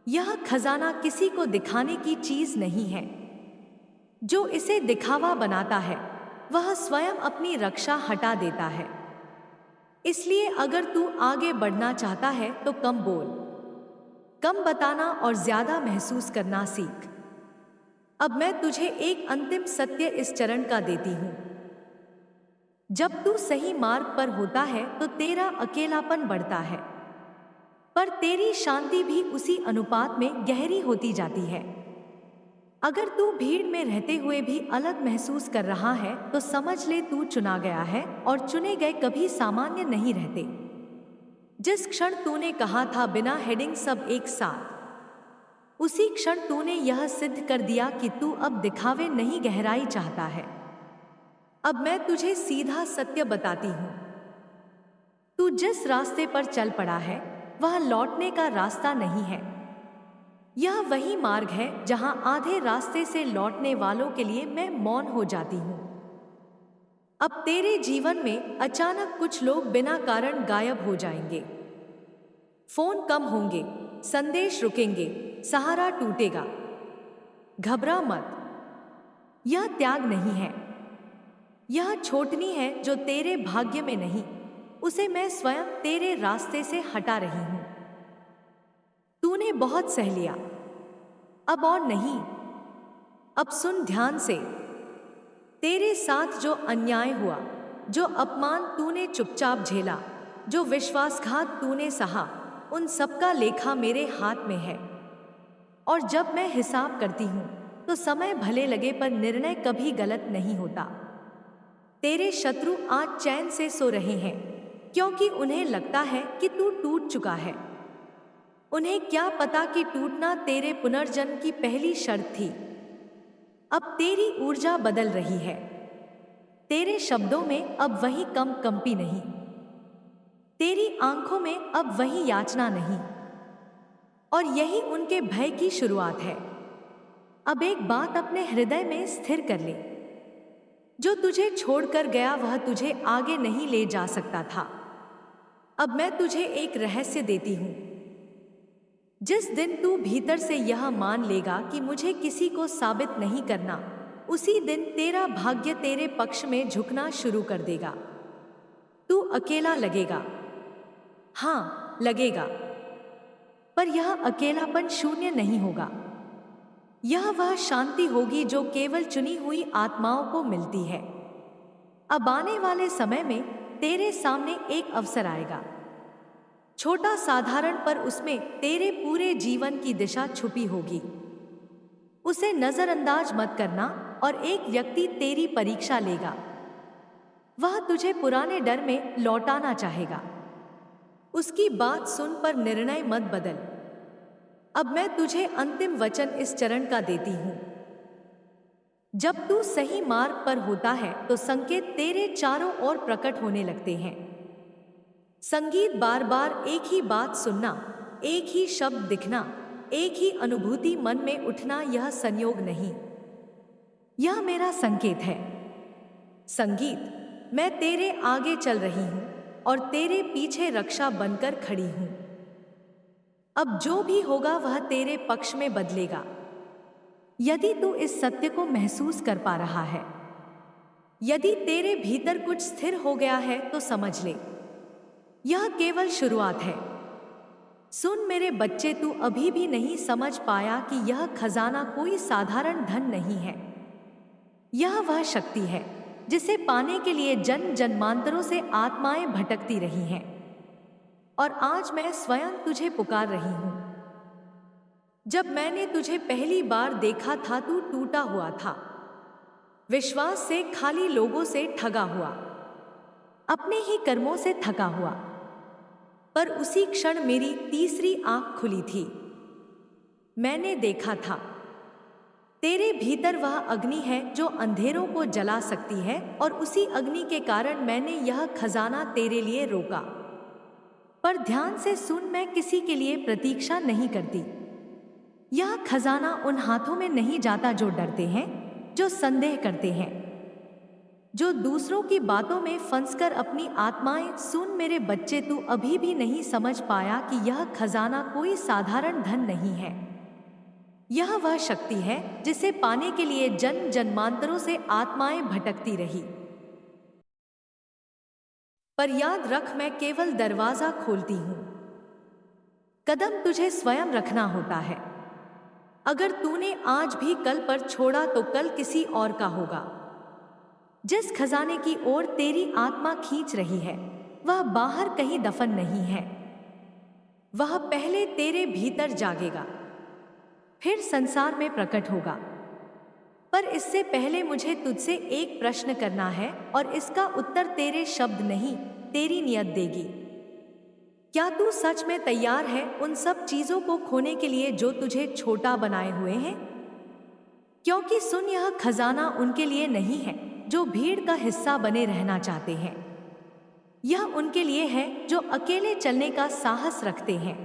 यह खजाना किसी को दिखाने की चीज नहीं है। जो इसे दिखावा बनाता है वह स्वयं अपनी रक्षा हटा देता है। इसलिए अगर तू आगे बढ़ना चाहता है तो कम बोल, कम बताना और ज्यादा महसूस करना सीख। अब मैं तुझे एक अंतिम सत्य इस चरण का देती हूं। जब तू सही मार्ग पर होता है तो तेरा अकेलापन बढ़ता है, पर तेरी शांति भी उसी अनुपात में गहरी होती जाती है। अगर तू भीड़ में रहते हुए भी अलग महसूस कर रहा है तो समझ ले, तू चुना गया है और चुने गए कभी सामान्य नहीं रहते। जिस क्षण तूने कहा था बिना हेडिंग सब एक साथ, उसी क्षण तूने यह सिद्ध कर दिया कि तू अब दिखावे नहीं गहराई चाहता है। अब मैं तुझे सीधा सत्य बताती हूं, तू जिस रास्ते पर चल पड़ा है वह लौटने का रास्ता नहीं है। यह वही मार्ग है जहां आधे रास्ते से लौटने वालों के लिए मैं मौन हो जाती हूं। अब तेरे जीवन में अचानक कुछ लोग बिना कारण गायब हो जाएंगे। फोन कम होंगे, संदेश रुकेंगे, सहारा टूटेगा। घबरा मत, यह त्याग नहीं है, यह छोटनी है जो तेरे भाग्य में नहीं, उसे मैं स्वयं तेरे रास्ते से हटा रही हूं। तूने बहुत सह लिया, अब और नहीं। अब सुन ध्यान से, तेरे साथ जो अन्याय हुआ, जो अपमान तूने चुपचाप झेला, जो विश्वासघात तूने सहा, उन सबका लेखा मेरे हाथ में है। और जब मैं हिसाब करती हूं तो समय भले लगे पर निर्णय कभी गलत नहीं होता। तेरे शत्रु आज चैन से सो रहे हैं क्योंकि उन्हें लगता है कि तू टूट चुका है। उन्हें क्या पता कि टूटना तेरे पुनर्जन्म की पहली शर्त थी। अब तेरी ऊर्जा बदल रही है, तेरे शब्दों में अब वही कंपी नहीं, तेरी आंखों में अब वही याचना नहीं। और यही उनके भय की शुरुआत है। अब एक बात अपने हृदय में स्थिर कर ले, जो तुझे छोड़कर गया वह तुझे आगे नहीं ले जा सकता था। अब मैं तुझे एक रहस्य देती हूं। जिस दिन तू भीतर से यह मान लेगा कि मुझे किसी को साबित नहीं करना, उसी दिन तेरा भाग्य तेरे पक्ष में झुकना शुरू कर देगा। तू अकेला लगेगा, हाँ लगेगा, पर यह अकेलापन शून्य नहीं होगा। यह वह शांति होगी जो केवल चुनी हुई आत्माओं को मिलती है। अब आने वाले समय में तेरे सामने एक अवसर आएगा, छोटा साधारण, पर उसमें तेरे पूरे जीवन की दिशा छुपी होगी। उसे नजरअंदाज मत करना, और एक व्यक्ति तेरी परीक्षा लेगा। वह तुझे पुराने डर में लौटाना चाहेगा। उसकी बात सुन पर निर्णय मत बदल। अब मैं तुझे अंतिम वचन इस चरण का देती हूं। जब तू सही मार्ग पर होता है तो संकेत तेरे चारों ओर प्रकट होने लगते हैं। संगीत बार बार एक ही बात सुनना, एक ही शब्द दिखना, एक ही अनुभूति मन में उठना, यह संयोग नहीं, यह मेरा संकेत है। संगीत, मैं तेरे आगे चल रही हूं और तेरे पीछे रक्षा बनकर खड़ी हूं। अब जो भी होगा वह तेरे पक्ष में बदलेगा। यदि तू इस सत्य को महसूस कर पा रहा है, यदि तेरे भीतर कुछ स्थिर हो गया है, तो समझ ले यह केवल शुरुआत है। सुन मेरे बच्चे, तू अभी भी नहीं समझ पाया कि यह खजाना कोई साधारण धन नहीं है। यह वह शक्ति है जिसे पाने के लिए जन्म जन्मांतरों से आत्माएं भटकती रही हैं, और आज मैं स्वयं तुझे पुकार रही हूं। जब मैंने तुझे पहली बार देखा था, तू टूटा हुआ था, विश्वास से खाली, लोगों से ठगा हुआ, अपने ही कर्मों से थका हुआ। पर उसी क्षण मेरी तीसरी आंख खुली थी। मैंने देखा था तेरे भीतर वह अग्नि है जो अंधेरों को जला सकती है, और उसी अग्नि के कारण मैंने यह खजाना तेरे लिए रोका। पर ध्यान से सुन, मैं किसी के लिए प्रतीक्षा नहीं करती। यह खजाना उन हाथों में नहीं जाता जो डरते हैं, जो संदेह करते हैं, जो दूसरों की बातों में फंसकर अपनी आत्माएं। सुन मेरे बच्चे, तू अभी भी नहीं समझ पाया कि यह खजाना कोई साधारण धन नहीं है। यह वह शक्ति है जिसे पाने के लिए जन्म जन्मांतरों से आत्माएं भटकती रही। पर याद रख, मैं केवल दरवाजा खोलती हूं, कदम तुझे स्वयं रखना होता है। अगर तूने आज भी कल पर छोड़ा तो कल किसी और का होगा। जिस खजाने की ओर तेरी आत्मा खींच रही है, वह बाहर कहीं दफन नहीं है। वह पहले तेरे भीतर जागेगा, फिर संसार में प्रकट होगा। पर इससे पहले मुझे तुझसे एक प्रश्न करना है, और इसका उत्तर तेरे शब्द नहीं, तेरी नियत देगी। क्या तू सच में तैयार है उन सब चीजों को खोने के लिए जो तुझे छोटा बनाए हुए हैं? क्योंकि सुन, यह खजाना उनके लिए नहीं है जो भीड़ का हिस्सा बने रहना चाहते हैं। यह उनके लिए है जो अकेले चलने का साहस रखते हैं।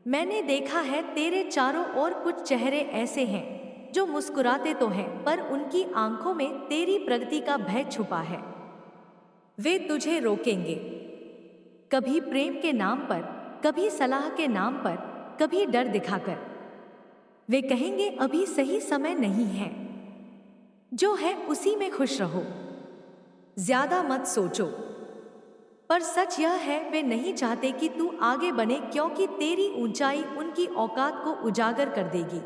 मैंने देखा है तेरे चारों ओर कुछ चेहरे ऐसे हैं जो मुस्कुराते तो हैं, पर उनकी आंखों में तेरी प्रगति का भय छुपा है। वे तुझे रोकेंगे, कभी प्रेम के नाम पर, कभी सलाह के नाम पर, कभी डर दिखाकर। वे कहेंगे अभी सही समय नहीं है, जो है उसी में खुश रहो, ज्यादा मत सोचो। पर सच यह है, वे नहीं चाहते कि तू आगे बने, क्योंकि तेरी ऊंचाई उनकी औकात को उजागर कर देगी।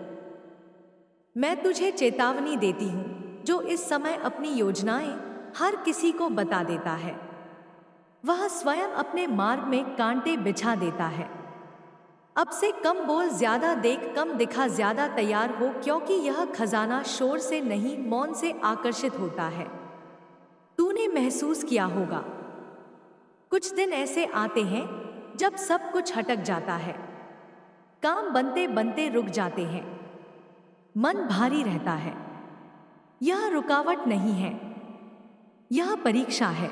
मैं तुझे चेतावनी देती हूं, जो इस समय अपनी योजनाएं हर किसी को बता देता है, वह स्वयं अपने मार्ग में कांटे बिछा देता है। अब से कम बोल, ज्यादा देख, कम दिखा, ज्यादा तैयार हो, क्योंकि यह खजाना शोर से नहीं, मौन से आकर्षित होता है। तूने महसूस किया होगा, कुछ दिन ऐसे आते हैं जब सब कुछ हटक जाता है, काम बनते बनते रुक जाते हैं, मन भारी रहता है। यह रुकावट नहीं है, यह परीक्षा है।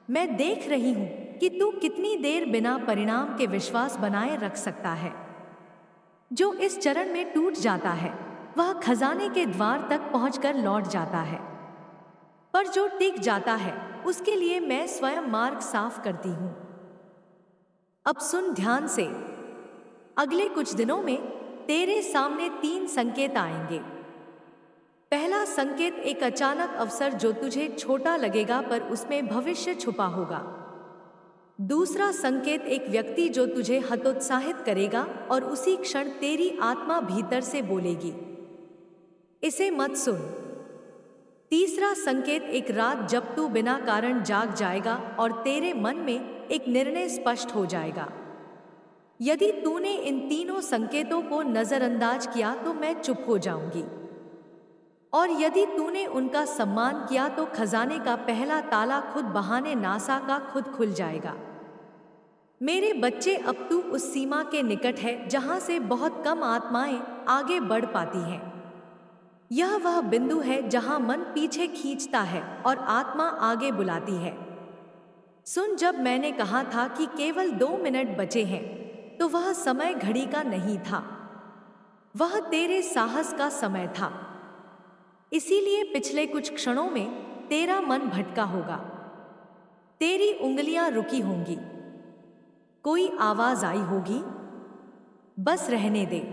मैं देख रही हूं कि तू कितनी देर बिना परिणाम के विश्वास बनाए रख सकता है। जो इस चरण में टूट जाता है, वह खजाने के द्वार तक पहुंचकर लौट जाता है, पर जो टिक जाता है उसके लिए मैं स्वयं मार्ग साफ करती हूं। अब सुन ध्यान से। अगले कुछ दिनों में तेरे सामने 3 संकेत आएंगे। पहला संकेत एक अचानक अवसर जो तुझे छोटा लगेगा पर उसमें भविष्य छुपा होगा। दूसरा संकेत एक व्यक्ति जो तुझे हतोत्साहित करेगा और उसी क्षण तेरी आत्मा भीतर से बोलेगी, इसे मत सुन। तीसरा संकेत एक रात जब तू बिना कारण जाग जाएगा और तेरे मन में एक निर्णय स्पष्ट हो जाएगा। यदि तूने इन तीनों संकेतों को नजरअंदाज किया तो मैं चुप हो जाऊंगी, और यदि तूने उनका सम्मान किया तो खजाने का पहला ताला खुद बहाने नासा का खुद खुल जाएगा। मेरे बच्चे, अब तू उस सीमा के निकट है जहां से बहुत कम आत्माएं आगे बढ़ पाती हैं। यह वह बिंदु है जहां मन पीछे खींचता है और आत्मा आगे बुलाती है। सुन, जब मैंने कहा था कि केवल 2 मिनट बचे हैं, तो वह समय घड़ी का नहीं था, वह तेरे साहस का समय था। इसीलिए पिछले कुछ क्षणों में तेरा मन भटका होगा, तेरी उंगलियां रुकी होंगी, कोई आवाज आई होगी। बस रहने दे।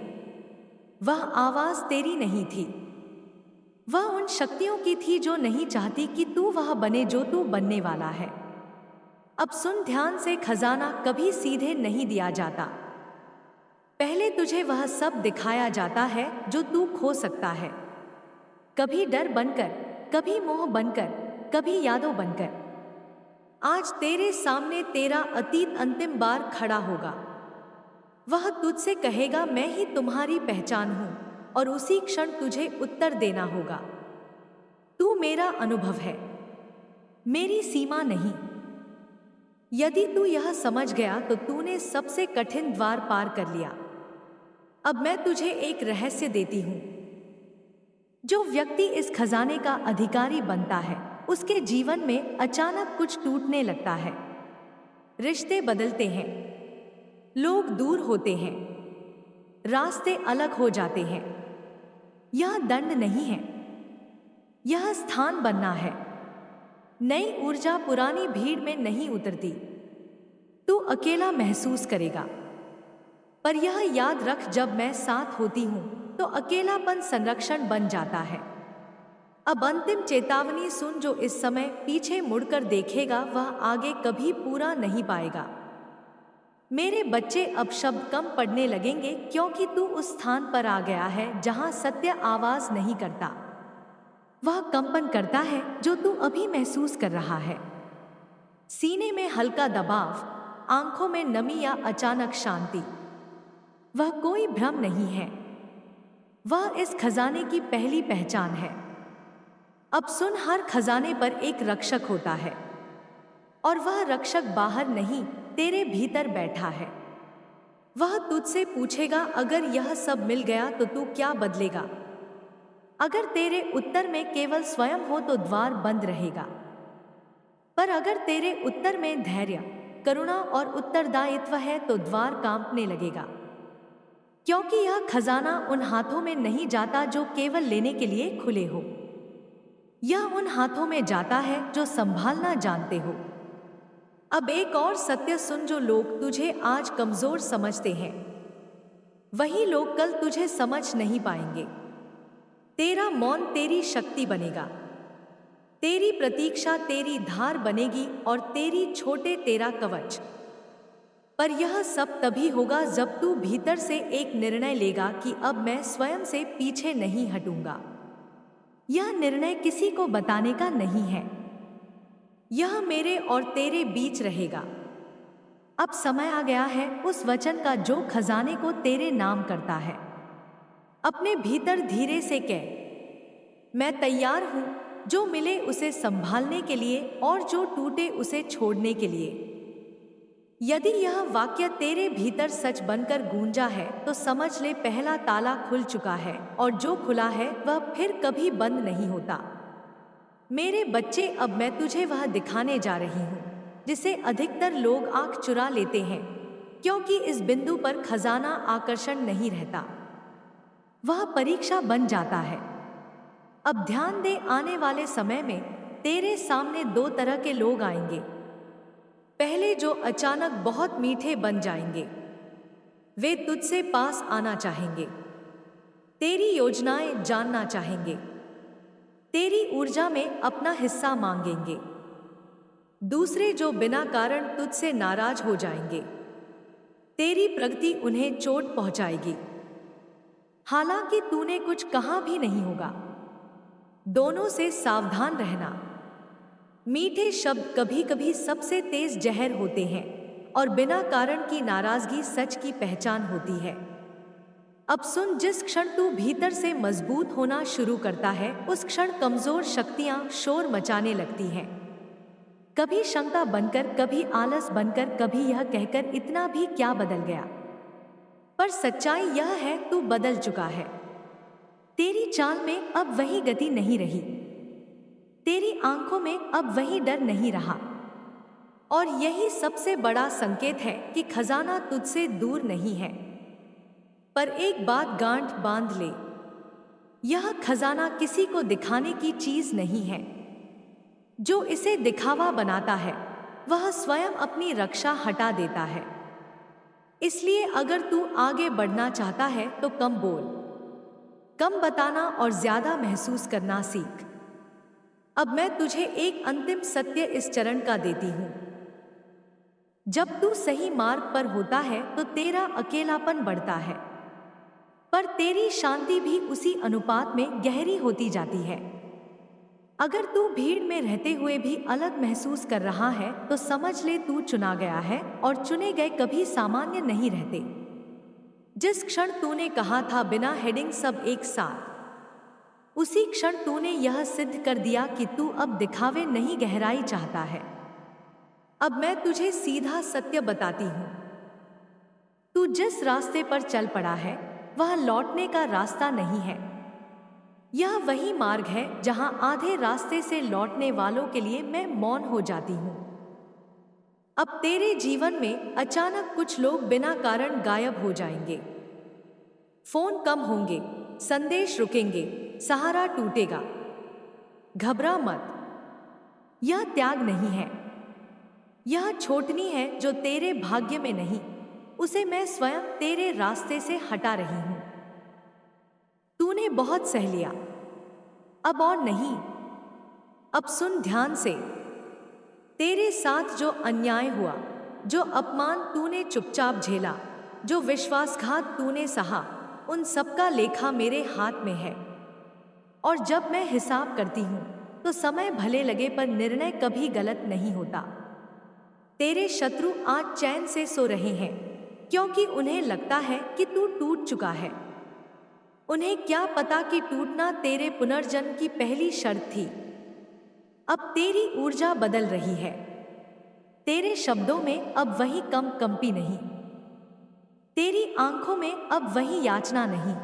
वह आवाज तेरी नहीं थी, वह उन शक्तियों की थी जो नहीं चाहती कि तू वह बने जो तू बनने वाला है। अब सुन ध्यान से, खजाना कभी सीधे नहीं दिया जाता। पहले तुझे वह सब दिखाया जाता है जो तू खो सकता है, कभी डर बनकर, कभी मोह बनकर, कभी यादों बनकर। आज तेरे सामने तेरा अतीत अंतिम बार खड़ा होगा। वह तुझसे कहेगा, मैं ही तुम्हारी पहचान हूं, और उसी क्षण तुझे उत्तर देना होगा, तू मेरा अनुभव है, मेरी सीमा नहीं। यदि तू यह समझ गया तो तूने सबसे कठिन द्वार पार कर लिया। अब मैं तुझे एक रहस्य देती हूं। जो व्यक्ति इस खजाने का अधिकारी बनता है, उसके जीवन में अचानक कुछ टूटने लगता है। रिश्ते बदलते हैं, लोग दूर होते हैं, रास्ते अलग हो जाते हैं। यह दंड नहीं है, यह स्थान बनना है। नई ऊर्जा पुरानी भीड़ में नहीं उतरती। तू अकेला महसूस करेगा, पर यह याद रख, जब मैं साथ होती हूं तो अकेलापन संरक्षण बन जाता है। अब अंतिम चेतावनी सुन, जो इस समय पीछे मुड़कर देखेगा वह आगे कभी पूरा नहीं पाएगा। मेरे बच्चे, अब शब्द कम पड़ने लगेंगे क्योंकि तू उस स्थान पर आ गया है जहां सत्य आवाज नहीं करता, वह कंपन करता है जो तू अभी महसूस कर रहा है। सीने में हल्का दबाव, आंखों में नमी या अचानक शांति। वह कोई भ्रम नहीं है, वह इस खजाने की पहली पहचान है। अब सुन, हर खजाने पर एक रक्षक होता है, और वह रक्षक बाहर नहीं, तेरे भीतर बैठा है। वह तुझसे पूछेगा, अगर यह सब मिल गया तो तू क्या बदलेगा? अगर तेरे उत्तर में केवल स्वयं हो तो द्वार बंद रहेगा, पर अगर तेरे उत्तर में धैर्य, करुणा और उत्तरदायित्व है तो द्वार कांपने लगेगा। क्योंकि यह खजाना उन हाथों में नहीं जाता जो केवल लेने के लिए खुले हो, यह उन हाथों में जाता है जो संभालना जानते हो। अब एक और सत्य सुन, जो लोग तुझे आज कमजोर समझते हैं, वही लोग कल तुझे समझ नहीं पाएंगे। तेरा मौन तेरी शक्ति बनेगा, तेरी प्रतीक्षा तेरी धार बनेगी, और तेरी छोटे तेरा कवच। पर यह सब तभी होगा जब तू भीतर से एक निर्णय लेगा कि अब मैं स्वयं से पीछे नहीं हटूंगा। यह निर्णय किसी को बताने का नहीं है, यह मेरे और तेरे बीच रहेगा। अब समय आ गया है उस वचन का जो खजाने को तेरे नाम करता है। अपने भीतर धीरे से कह, मैं तैयार हूं, जो मिले उसे संभालने के लिए और जो टूटे उसे छोड़ने के लिए। यदि यह वाक्य तेरे भीतर सच बनकर गूंजा है तो समझ ले, पहला ताला खुल चुका है, और जो खुला है वह फिर कभी बंद नहीं होता। मेरे बच्चे, अब मैं तुझे वह दिखाने जा रही हूँ जिसे अधिकतर लोग आंख चुरा लेते हैं, क्योंकि इस बिंदु पर खजाना आकर्षण नहीं रहता, वह परीक्षा बन जाता है। अब ध्यान दे, आने वाले समय में तेरे सामने 2 तरह के लोग आएंगे। पहले जो अचानक बहुत मीठे बन जाएंगे, वे तुझसे पास आना चाहेंगे, तेरी योजनाएं जानना चाहेंगे, तेरी ऊर्जा में अपना हिस्सा मांगेंगे। दूसरे जो बिना कारण तुझसे नाराज हो जाएंगे, तेरी प्रगति उन्हें चोट पहुंचाएगी, हालांकि तूने कुछ कहा भी नहीं होगा। दोनों से सावधान रहना। मीठे शब्द कभी कभी सबसे तेज जहर होते हैं और बिना कारण की नाराजगी सच की पहचान होती है। अब सुन, जिस क्षण तू भीतर से मजबूत होना शुरू करता है, उस क्षण कमजोर शक्तियां शोर मचाने लगती हैं। कभी शंका बनकर, कभी आलस बनकर, कभी यह कहकर इतना भी क्या बदल गया। पर सच्चाई यह है, तू बदल चुका है। तेरी चाल में अब वही गति नहीं रही, तेरी आंखों में अब वही डर नहीं रहा। और यही सबसे बड़ा संकेत है कि खजाना तुझसे दूर नहीं है। पर एक बात गांठ बांध ले, यह खजाना किसी को दिखाने की चीज नहीं है। जो इसे दिखावा बनाता है, वह स्वयं अपनी रक्षा हटा देता है। इसलिए अगर तू आगे बढ़ना चाहता है तो कम बोल, कम बताना और ज्यादा महसूस करना सीख। अब मैं तुझे एक अंतिम सत्य इस चरण का देती हूं। जब तू सही मार्ग पर होता है तो तेरा अकेलापन बढ़ता है, पर तेरी शांति भी उसी अनुपात में गहरी होती जाती है। अगर तू भीड़ में रहते हुए भी अलग महसूस कर रहा है तो समझ ले, तू चुना गया है और चुने गए कभी सामान्य नहीं रहते। जिस क्षण तूने कहा था बिना हेडिंग सब एक साथ, उसी क्षण तूने यह सिद्ध कर दिया कि तू अब दिखावे नहीं, गहराई चाहता है। अब मैं तुझे सीधा सत्य बताती हूं, तू जिस रास्ते पर चल पड़ा है वह लौटने का रास्ता नहीं है। यह वही मार्ग है जहां आधे रास्ते से लौटने वालों के लिए मैं मौन हो जाती हूं। अब तेरे जीवन में अचानक कुछ लोग बिना कारण गायब हो जाएंगे। फोन कम होंगे, संदेश रुकेंगे, सहारा टूटेगा। घबरा मत, यह त्याग नहीं है, यह छोटनी है जो तेरे भाग्य में नहीं, उसे मैं स्वयं तेरे रास्ते से हटा रही हूं। तूने बहुत सह लिया, अब और नहीं। अब सुन ध्यान से, तेरे साथ जो अन्याय हुआ, जो अपमान तूने चुपचाप झेला, जो विश्वासघात तूने सहा, उन सबका लेखा मेरे हाथ में है। और जब मैं हिसाब करती हूं तो समय भले लगे पर निर्णय कभी गलत नहीं होता। तेरे शत्रु आज चैन से सो रहे हैं क्योंकि उन्हें लगता है कि तू टूट चुका है। उन्हें क्या पता कि टूटना तेरे पुनर्जन्म की पहली शर्त थी। अब तेरी ऊर्जा बदल रही है, तेरे शब्दों में अब वही कंपी नहीं, तेरी आंखों में अब वही याचना नहीं।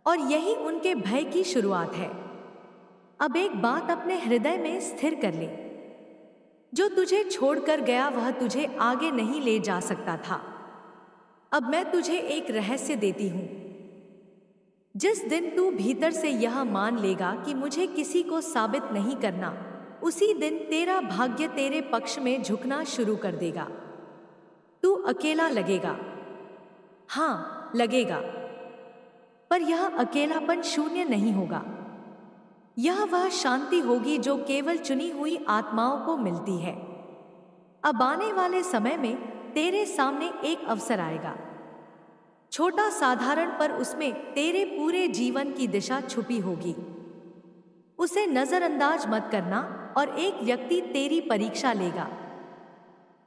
और यही उनके भय की शुरुआत है। अब एक बात अपने हृदय में स्थिर कर ले, जो तुझे छोड़कर गया वह तुझे आगे नहीं ले जा सकता था। अब मैं तुझे एक रहस्य देती हूं, जिस दिन तू भीतर से यह मान लेगा कि मुझे किसी को साबित नहीं करना, उसी दिन तेरा भाग्य तेरे पक्ष में झुकना शुरू कर देगा। तू अकेला लगेगा, हाँ लगेगा, पर यह अकेलापन शून्य नहीं होगा। यह वह शांति होगी जो केवल चुनी हुई आत्माओं को मिलती है। अब आने वाले समय में तेरे सामने एक अवसर आएगा, छोटा साधारण, पर उसमें तेरे पूरे जीवन की दिशा छुपी होगी। उसे नजरअंदाज मत करना। और एक व्यक्ति तेरी परीक्षा लेगा,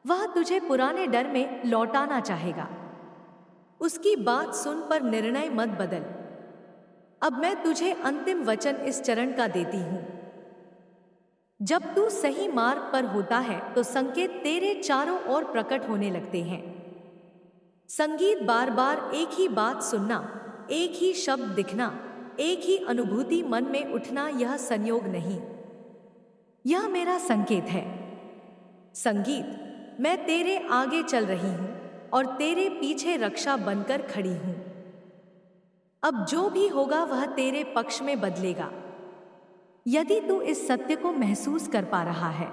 वह तुझे पुराने डर में लौटाना चाहेगा। उसकी बात सुन पर निर्णय मत बदल। अब मैं तुझे अंतिम वचन इस चरण का देती हूं। जब तू सही मार्ग पर होता है तो संकेत तेरे चारों ओर प्रकट होने लगते हैं। संगीत, बार बार एक ही बात सुनना, एक ही शब्द दिखना, एक ही अनुभूति मन में उठना, यह संयोग नहीं, यह मेरा संकेत है। संगीत, मैं तेरे आगे चल रही हूं और तेरे पीछे रक्षा बनकर खड़ी हूं। अब जो भी होगा वह तेरे पक्ष में बदलेगा, यदि तू इस सत्य को महसूस कर पा रहा है।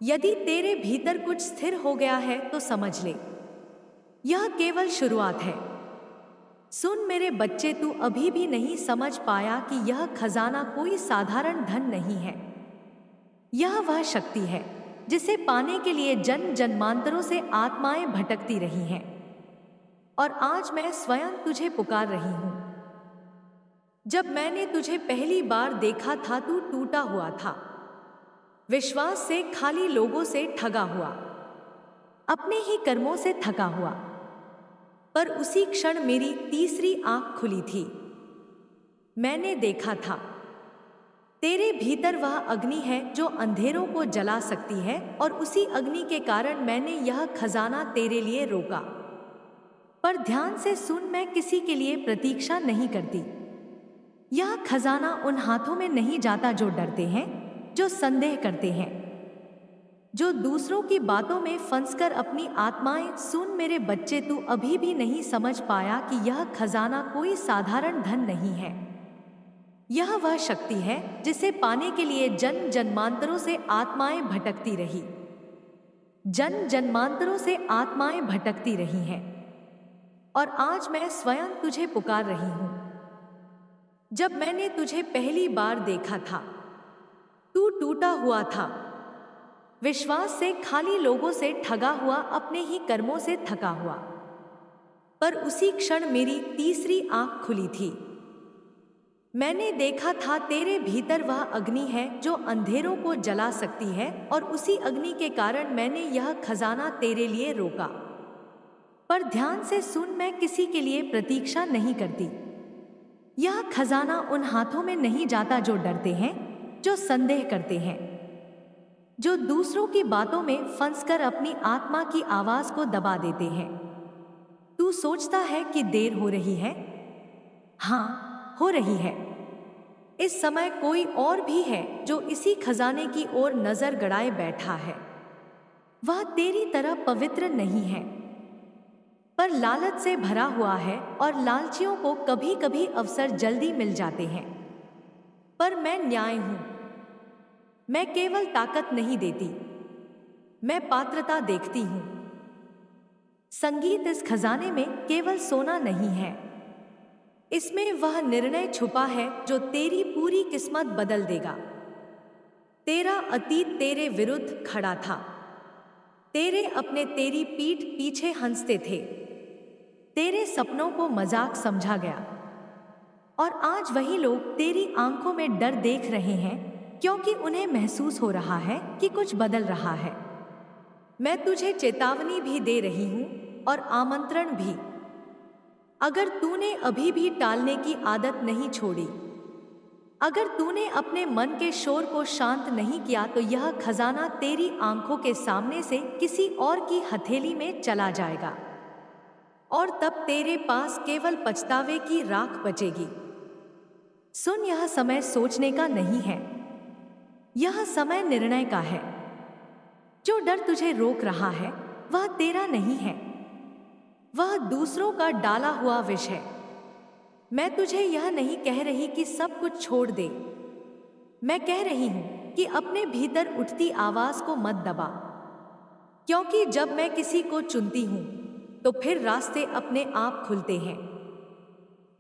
यदि तेरे भीतर कुछ स्थिर हो गया है तो समझ ले, यह केवल शुरुआत है। सुन मेरे बच्चे, तू अभी भी नहीं समझ पाया कि यह खजाना कोई साधारण धन नहीं है। यह वह शक्ति है जिसे पाने के लिए जन्म जन्मांतरों से आत्माएं भटकती रही हैं, और आज मैं स्वयं तुझे पुकार रही हूं। जब मैंने तुझे पहली बार देखा था, तू टूटा हुआ था, विश्वास से खाली, लोगों से ठगा हुआ, अपने ही कर्मों से थका हुआ। पर उसी क्षण मेरी तीसरी आंख खुली थी। मैंने देखा था तेरे भीतर वह अग्नि है जो अंधेरों को जला सकती है, और उसी अग्नि के कारण मैंने यह खजाना तेरे लिए रोका। पर ध्यान से सुन, मैं किसी के लिए प्रतीक्षा नहीं करती। यह खजाना उन हाथों में नहीं जाता जो डरते हैं, जो संदेह करते हैं, जो दूसरों की बातों में फंसकर अपनी आत्माएं। सुन मेरे बच्चे, तू अभी भी नहीं समझ पाया कि यह खजाना कोई साधारण धन नहीं है। यह वह शक्ति है जिसे पाने के लिए जन्म जन्मांतरों से आत्माएं भटकती रही, जन्म जन्मांतरों से आत्माएं भटकती रही हैं, और आज मैं स्वयं तुझे पुकार रही हूं। जब मैंने तुझे पहली बार देखा था, तू टूटा हुआ था, विश्वास से खाली, लोगों से ठगा हुआ, अपने ही कर्मों से थका हुआ। पर उसी क्षण मेरी तीसरी आंख खुली थी। मैंने देखा था तेरे भीतर वह अग्नि है जो अंधेरों को जला सकती है, और उसी अग्नि के कारण मैंने यह खजाना तेरे लिए रोका। पर ध्यान से सुन, मैं किसी के लिए प्रतीक्षा नहीं करती। यह खजाना उन हाथों में नहीं जाता जो डरते हैं, जो संदेह करते हैं, जो दूसरों की बातों में फंसकर अपनी आत्मा की आवाज को दबा देते हैं। तू सोचता है कि देर हो रही है? हाँ, हो रही है। इस समय कोई और भी है जो इसी खजाने की ओर नजर गड़ाए बैठा है। वह तेरी तरह पवित्र नहीं है, पर लालच से भरा हुआ है, और लालचियों को कभी कभी अवसर जल्दी मिल जाते हैं। पर मैं न्याय हूं। मैं केवल ताकत नहीं देती, मैं पात्रता देखती हूं। संगीत इस खजाने में केवल सोना नहीं है, इसमें वह निर्णय छुपा है जो तेरी पूरी किस्मत बदल देगा। तेरा अतीत तेरे विरुद्ध खड़ा था, तेरे अपने तेरी पीठ पीछे हंसते थे, तेरे सपनों को मजाक समझा गया, और आज वही लोग तेरी आंखों में डर देख रहे हैं, क्योंकि उन्हें महसूस हो रहा है कि कुछ बदल रहा है। मैं तुझे चेतावनी भी दे रही हूं, और आमंत्रण भी। अगर तूने अभी भी टालने की आदत नहीं छोड़ी, अगर तूने अपने मन के शोर को शांत नहीं किया, तो यह खजाना तेरी आंखों के सामने से किसी और की हथेली में चला जाएगा, और तब तेरे पास केवल पछतावे की राख बचेगी। सुन, यह समय सोचने का नहीं है, यह समय निर्णय का है। जो डर तुझे रोक रहा है वह तेरा नहीं है, वह दूसरों का डाला हुआ विष है। मैं तुझे यह नहीं कह रही कि सब कुछ छोड़ दे, मैं कह रही हूं कि अपने भीतर उठती आवाज को मत दबा, क्योंकि जब मैं किसी को चुनती हूं तो फिर रास्ते अपने आप खुलते हैं,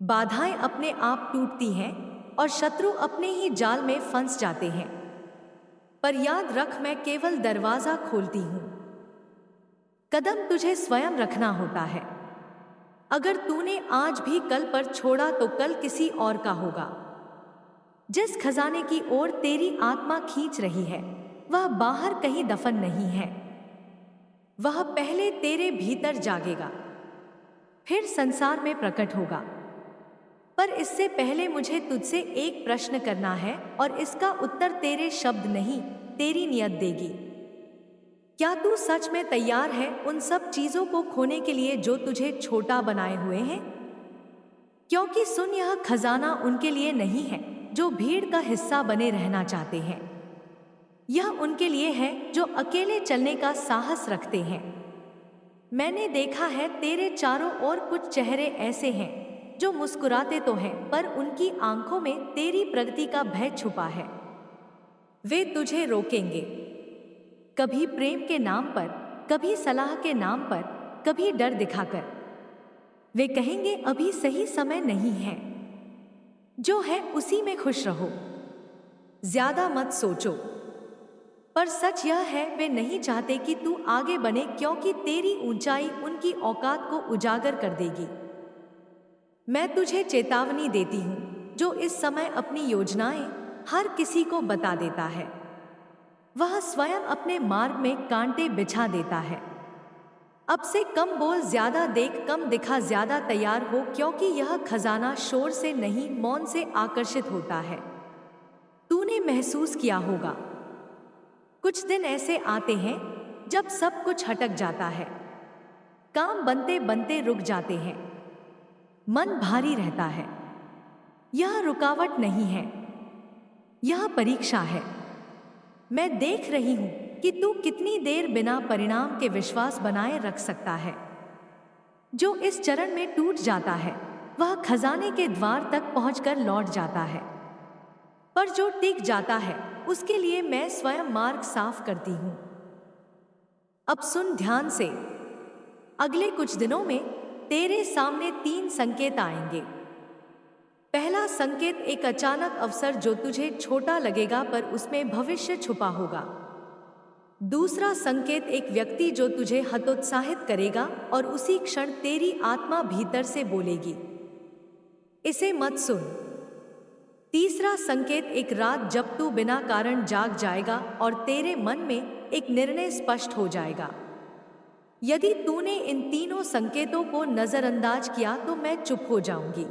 बाधाएं अपने आप टूटती हैं, और शत्रु अपने ही जाल में फंस जाते हैं। पर याद रख, मैं केवल दरवाजा खोलती हूं, कदम तुझे स्वयं रखना होता है। अगर तूने आज भी कल पर छोड़ा तो कल किसी और का होगा। जिस खजाने की ओर तेरी आत्मा खींच रही है वह बाहर कहीं दफन नहीं है, वह पहले तेरे भीतर जागेगा, फिर संसार में प्रकट होगा। पर इससे पहले मुझे तुझसे एक प्रश्न करना है, और इसका उत्तर तेरे शब्द नहीं, तेरी नियत देगी। क्या तू सच में तैयार है उन सब चीजों को खोने के लिए जो तुझे छोटा बनाए हुए हैं? क्योंकि सुन, यह खजाना उनके लिए नहीं है जो भीड़ का हिस्सा बने रहना चाहते हैं। यह उनके लिए है जो अकेले चलने का साहस रखते हैं। मैंने देखा है तेरे चारों ओर कुछ चेहरे ऐसे हैं जो मुस्कुराते तो हैं, पर उनकी आंखों में तेरी प्रगति का भय छुपा है। वे तुझे रोकेंगे, कभी प्रेम के नाम पर, कभी सलाह के नाम पर, कभी डर दिखाकर। वे कहेंगे अभी सही समय नहीं है। जो है उसी में खुश रहो, ज्यादा मत सोचो। पर सच यह है, वे नहीं चाहते कि तू आगे बने, क्योंकि तेरी ऊंचाई उनकी औकात को उजागर कर देगी। मैं तुझे चेतावनी देती हूं, जो इस समय अपनी योजनाएं हर किसी को बता देता है, वह स्वयं अपने मार्ग में कांटे बिछा देता है। अब से कम बोल, ज्यादा देख, कम दिखा, ज्यादा तैयार हो, क्योंकि यह खजाना शोर से नहीं, मौन से आकर्षित होता है। तूने महसूस किया होगा, कुछ दिन ऐसे आते हैं जब सब कुछ हटक जाता है, काम बनते बनते रुक जाते हैं, मन भारी रहता है। यह रुकावट नहीं है, यह परीक्षा है। मैं देख रही हूं कि तू कितनी देर बिना परिणाम के विश्वास बनाए रख सकता है। जो इस चरण में टूट जाता है, वह खजाने के द्वार तक पहुंचकर लौट जाता है, पर जो टिक जाता है, उसके लिए मैं स्वयं मार्ग साफ करती हूं। अब सुन ध्यान से, अगले कुछ दिनों में तेरे सामने 3 संकेत आएंगे। पहला संकेत एक अचानक अवसर जो तुझे छोटा लगेगा, पर उसमें भविष्य छुपा होगा। दूसरा संकेत एक व्यक्ति जो तुझे हतोत्साहित करेगा और उसी क्षण तेरी आत्मा भीतर से बोलेगी, इसे मत सुन। तीसरा संकेत एक रात जब तू बिना कारण जाग जाएगा और तेरे मन में एक निर्णय स्पष्ट हो जाएगा। यदि तूने इन तीनों संकेतों को नजरअंदाज किया तो मैं चुप हो जाऊंगी,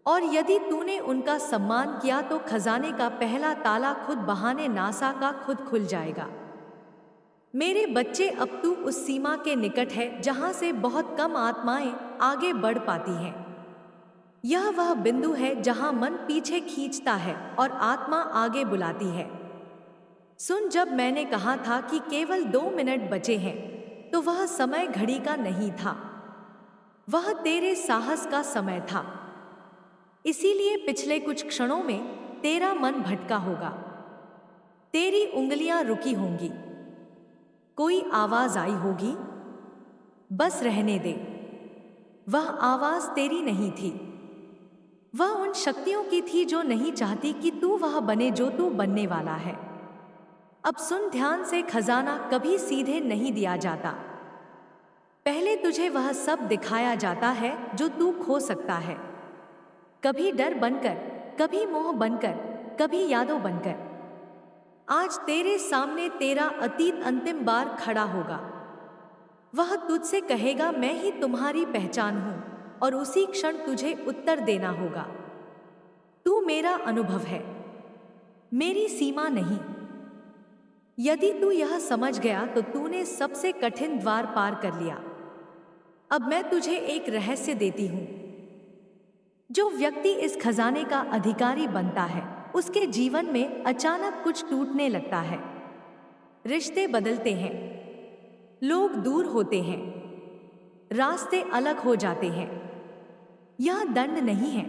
और यदि तूने उनका सम्मान किया तो खजाने का पहला ताला खुद बहाने नासा का खुद खुल जाएगा। मेरे बच्चे, अब तू उस सीमा के निकट है जहां से बहुत कम आत्माएं आगे बढ़ पाती हैं। यह वह बिंदु है जहां मन पीछे खींचता है और आत्मा आगे बुलाती है। सुन, जब मैंने कहा था कि केवल 2 मिनट बचे हैं, तो वह समय घड़ी का नहीं था, वह तेरे साहस का समय था। इसीलिए पिछले कुछ क्षणों में तेरा मन भटका होगा, तेरी उंगलियां रुकी होंगी, कोई आवाज आई होगी, बस रहने दे। वह आवाज तेरी नहीं थी, वह उन शक्तियों की थी जो नहीं चाहती कि तू वह बने जो तू बनने वाला है। अब सुन ध्यान से, खजाना कभी सीधे नहीं दिया जाता। पहले तुझे वह सब दिखाया जाता है जो तू खो सकता है, कभी डर बनकर, कभी मोह बनकर, कभी यादों बनकर। आज तेरे सामने तेरा अतीत अंतिम बार खड़ा होगा। वह तुझसे कहेगा, मैं ही तुम्हारी पहचान हूं, और उसी क्षण तुझे उत्तर देना होगा, तू मेरा अनुभव है, मेरी सीमा नहीं। यदि तू यह समझ गया तो तूने सबसे कठिन द्वार पार कर लिया। अब मैं तुझे एक रहस्य देती हूं। जो व्यक्ति इस खजाने का अधिकारी बनता है, उसके जीवन में अचानक कुछ टूटने लगता है। रिश्ते बदलते हैं, लोग दूर होते हैं, रास्ते अलग हो जाते हैं। यह दंड नहीं है,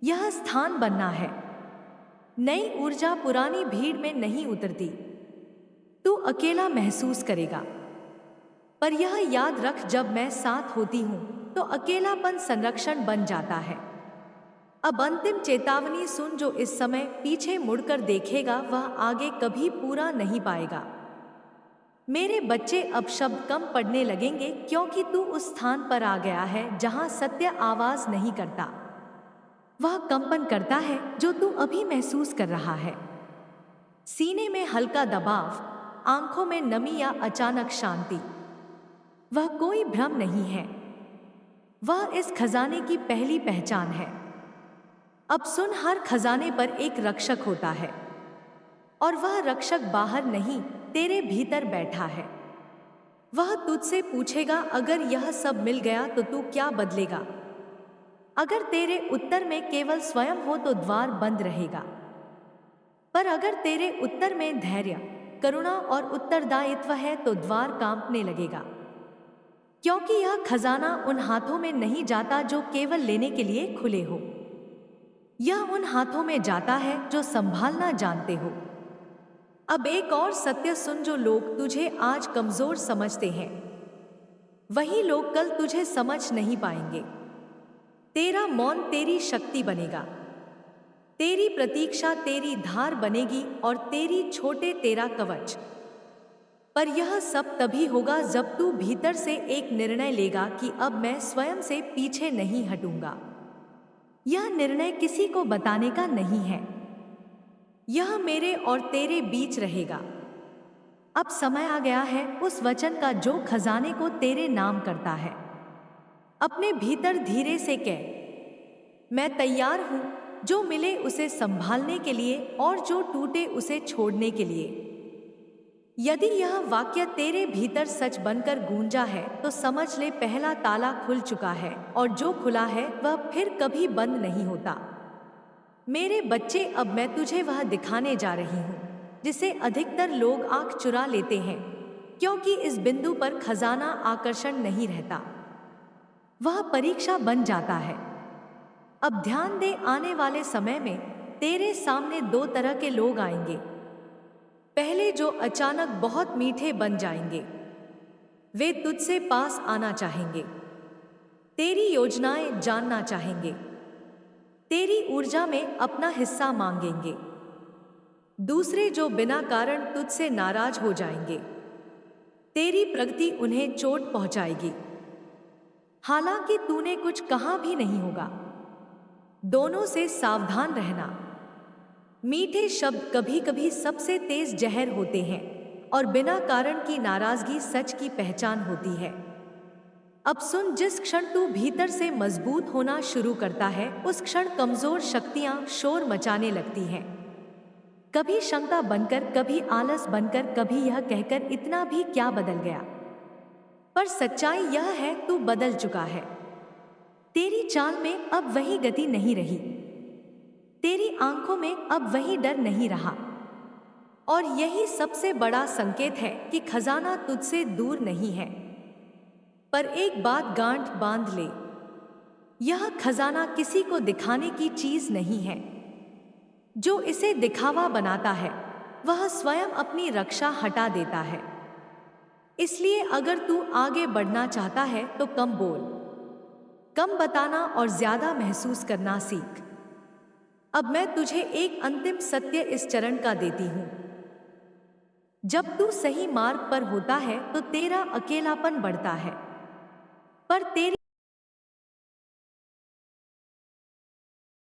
यह स्थान बनना है। नई ऊर्जा पुरानी भीड़ में नहीं उतरती। तू अकेला महसूस करेगा, पर यह याद रख, जब मैं साथ होती हूं तो अकेलापन संरक्षण बन जाता है। अब अंतिम चेतावनी सुन, जो इस समय पीछे मुड़कर देखेगा वह आगे कभी पूरा नहीं पाएगा। मेरे बच्चे, अब शब्द कम पड़ने लगेंगे, क्योंकि तू उस स्थान पर आ गया है जहां सत्य आवाज नहीं करता, वह कंपन करता है जो तू अभी महसूस कर रहा है। सीने में हल्का दबाव, आंखों में नमी या अचानक शांति। वह कोई भ्रम नहीं है, वह इस खजाने की पहली पहचान है। अब सुन, हर खजाने पर एक रक्षक होता है, और वह रक्षक बाहर नहीं, तेरे भीतर बैठा है। वह तुझसे पूछेगा, अगर यह सब मिल गया तो तू क्या बदलेगा? अगर तेरे उत्तर में केवल स्वयं हो तो द्वार बंद रहेगा, पर अगर तेरे उत्तर में धैर्य, करुणा और उत्तरदायित्व है तो द्वार कांपने लगेगा। क्योंकि यह खजाना उन हाथों में नहीं जाता जो केवल लेने के लिए खुले हो, यह उन हाथों में जाता है जो संभालना जानते हो। अब एक और सत्य सुन, जो लोग तुझे आज कमजोर समझते हैं वही लोग कल तुझे समझ नहीं पाएंगे। तेरा मौन तेरी शक्ति बनेगा, तेरी प्रतीक्षा तेरी धार बनेगी और तेरी छोटे तेरा कवच। पर यह सब तभी होगा जब तू भीतर से एक निर्णय लेगा कि अब मैं स्वयं से पीछे नहीं हटूंगा। यह निर्णय किसी को बताने का नहीं है, यह मेरे और तेरे बीच रहेगा। अब समय आ गया है उस वचन का जो खजाने को तेरे नाम करता है। अपने भीतर धीरे से कह, मैं तैयार हूं, जो मिले उसे संभालने के लिए और जो टूटे उसे छोड़ने के लिए। यदि यह वाक्य तेरे भीतर सच बनकर गूंजा है तो समझ ले, पहला ताला खुल चुका है और जो खुला है वह फिर कभी बंद नहीं होता। मेरे बच्चे, अब मैं तुझे वह दिखाने जा रही हूँ जिसे अधिकतर लोग आंख चुरा लेते हैं, क्योंकि इस बिंदु पर खजाना आकर्षण नहीं रहता, वह परीक्षा बन जाता है। अब ध्यान दे, आने वाले समय में तेरे सामने दो तरह के लोग आएंगे। पहले जो अचानक बहुत मीठे बन जाएंगे, वे तुझसे पास आना चाहेंगे, तेरी योजनाएं जानना चाहेंगे, तेरी ऊर्जा में अपना हिस्सा मांगेंगे। दूसरे जो बिना कारण तुझसे नाराज हो जाएंगे, तेरी प्रगति उन्हें चोट पहुंचाएगी, हालांकि तूने कुछ कहा भी नहीं होगा। दोनों से सावधान रहना। मीठे शब्द कभी कभी सबसे तेज जहर होते हैं और बिना कारण की नाराजगी सच की पहचान होती है। अब सुन, जिस क्षण तू भीतर से मजबूत होना शुरू करता है उस क्षण कमजोर शक्तियां शोर मचाने लगती हैं। कभी शंका बनकर, कभी आलस बनकर, कभी यह कहकर इतना भी क्या बदल गया। पर सच्चाई यह है, तू बदल चुका है। तेरी चाल में अब वही गति नहीं रही, तेरी आंखों में अब वही डर नहीं रहा। और यही सबसे बड़ा संकेत है कि खजाना तुझसे दूर नहीं है। पर एक बात गांठ बांध ले, यह खजाना किसी को दिखाने की चीज नहीं है। जो इसे दिखावा बनाता है वह स्वयं अपनी रक्षा हटा देता है। इसलिए अगर तू आगे बढ़ना चाहता है तो कम बोल, कम बताना और ज्यादा महसूस करना सीख। अब मैं तुझे एक अंतिम सत्य इस चरण का देती हूं। जब तू सही मार्ग पर होता है तो तेरा अकेलापन बढ़ता है, पर तेरी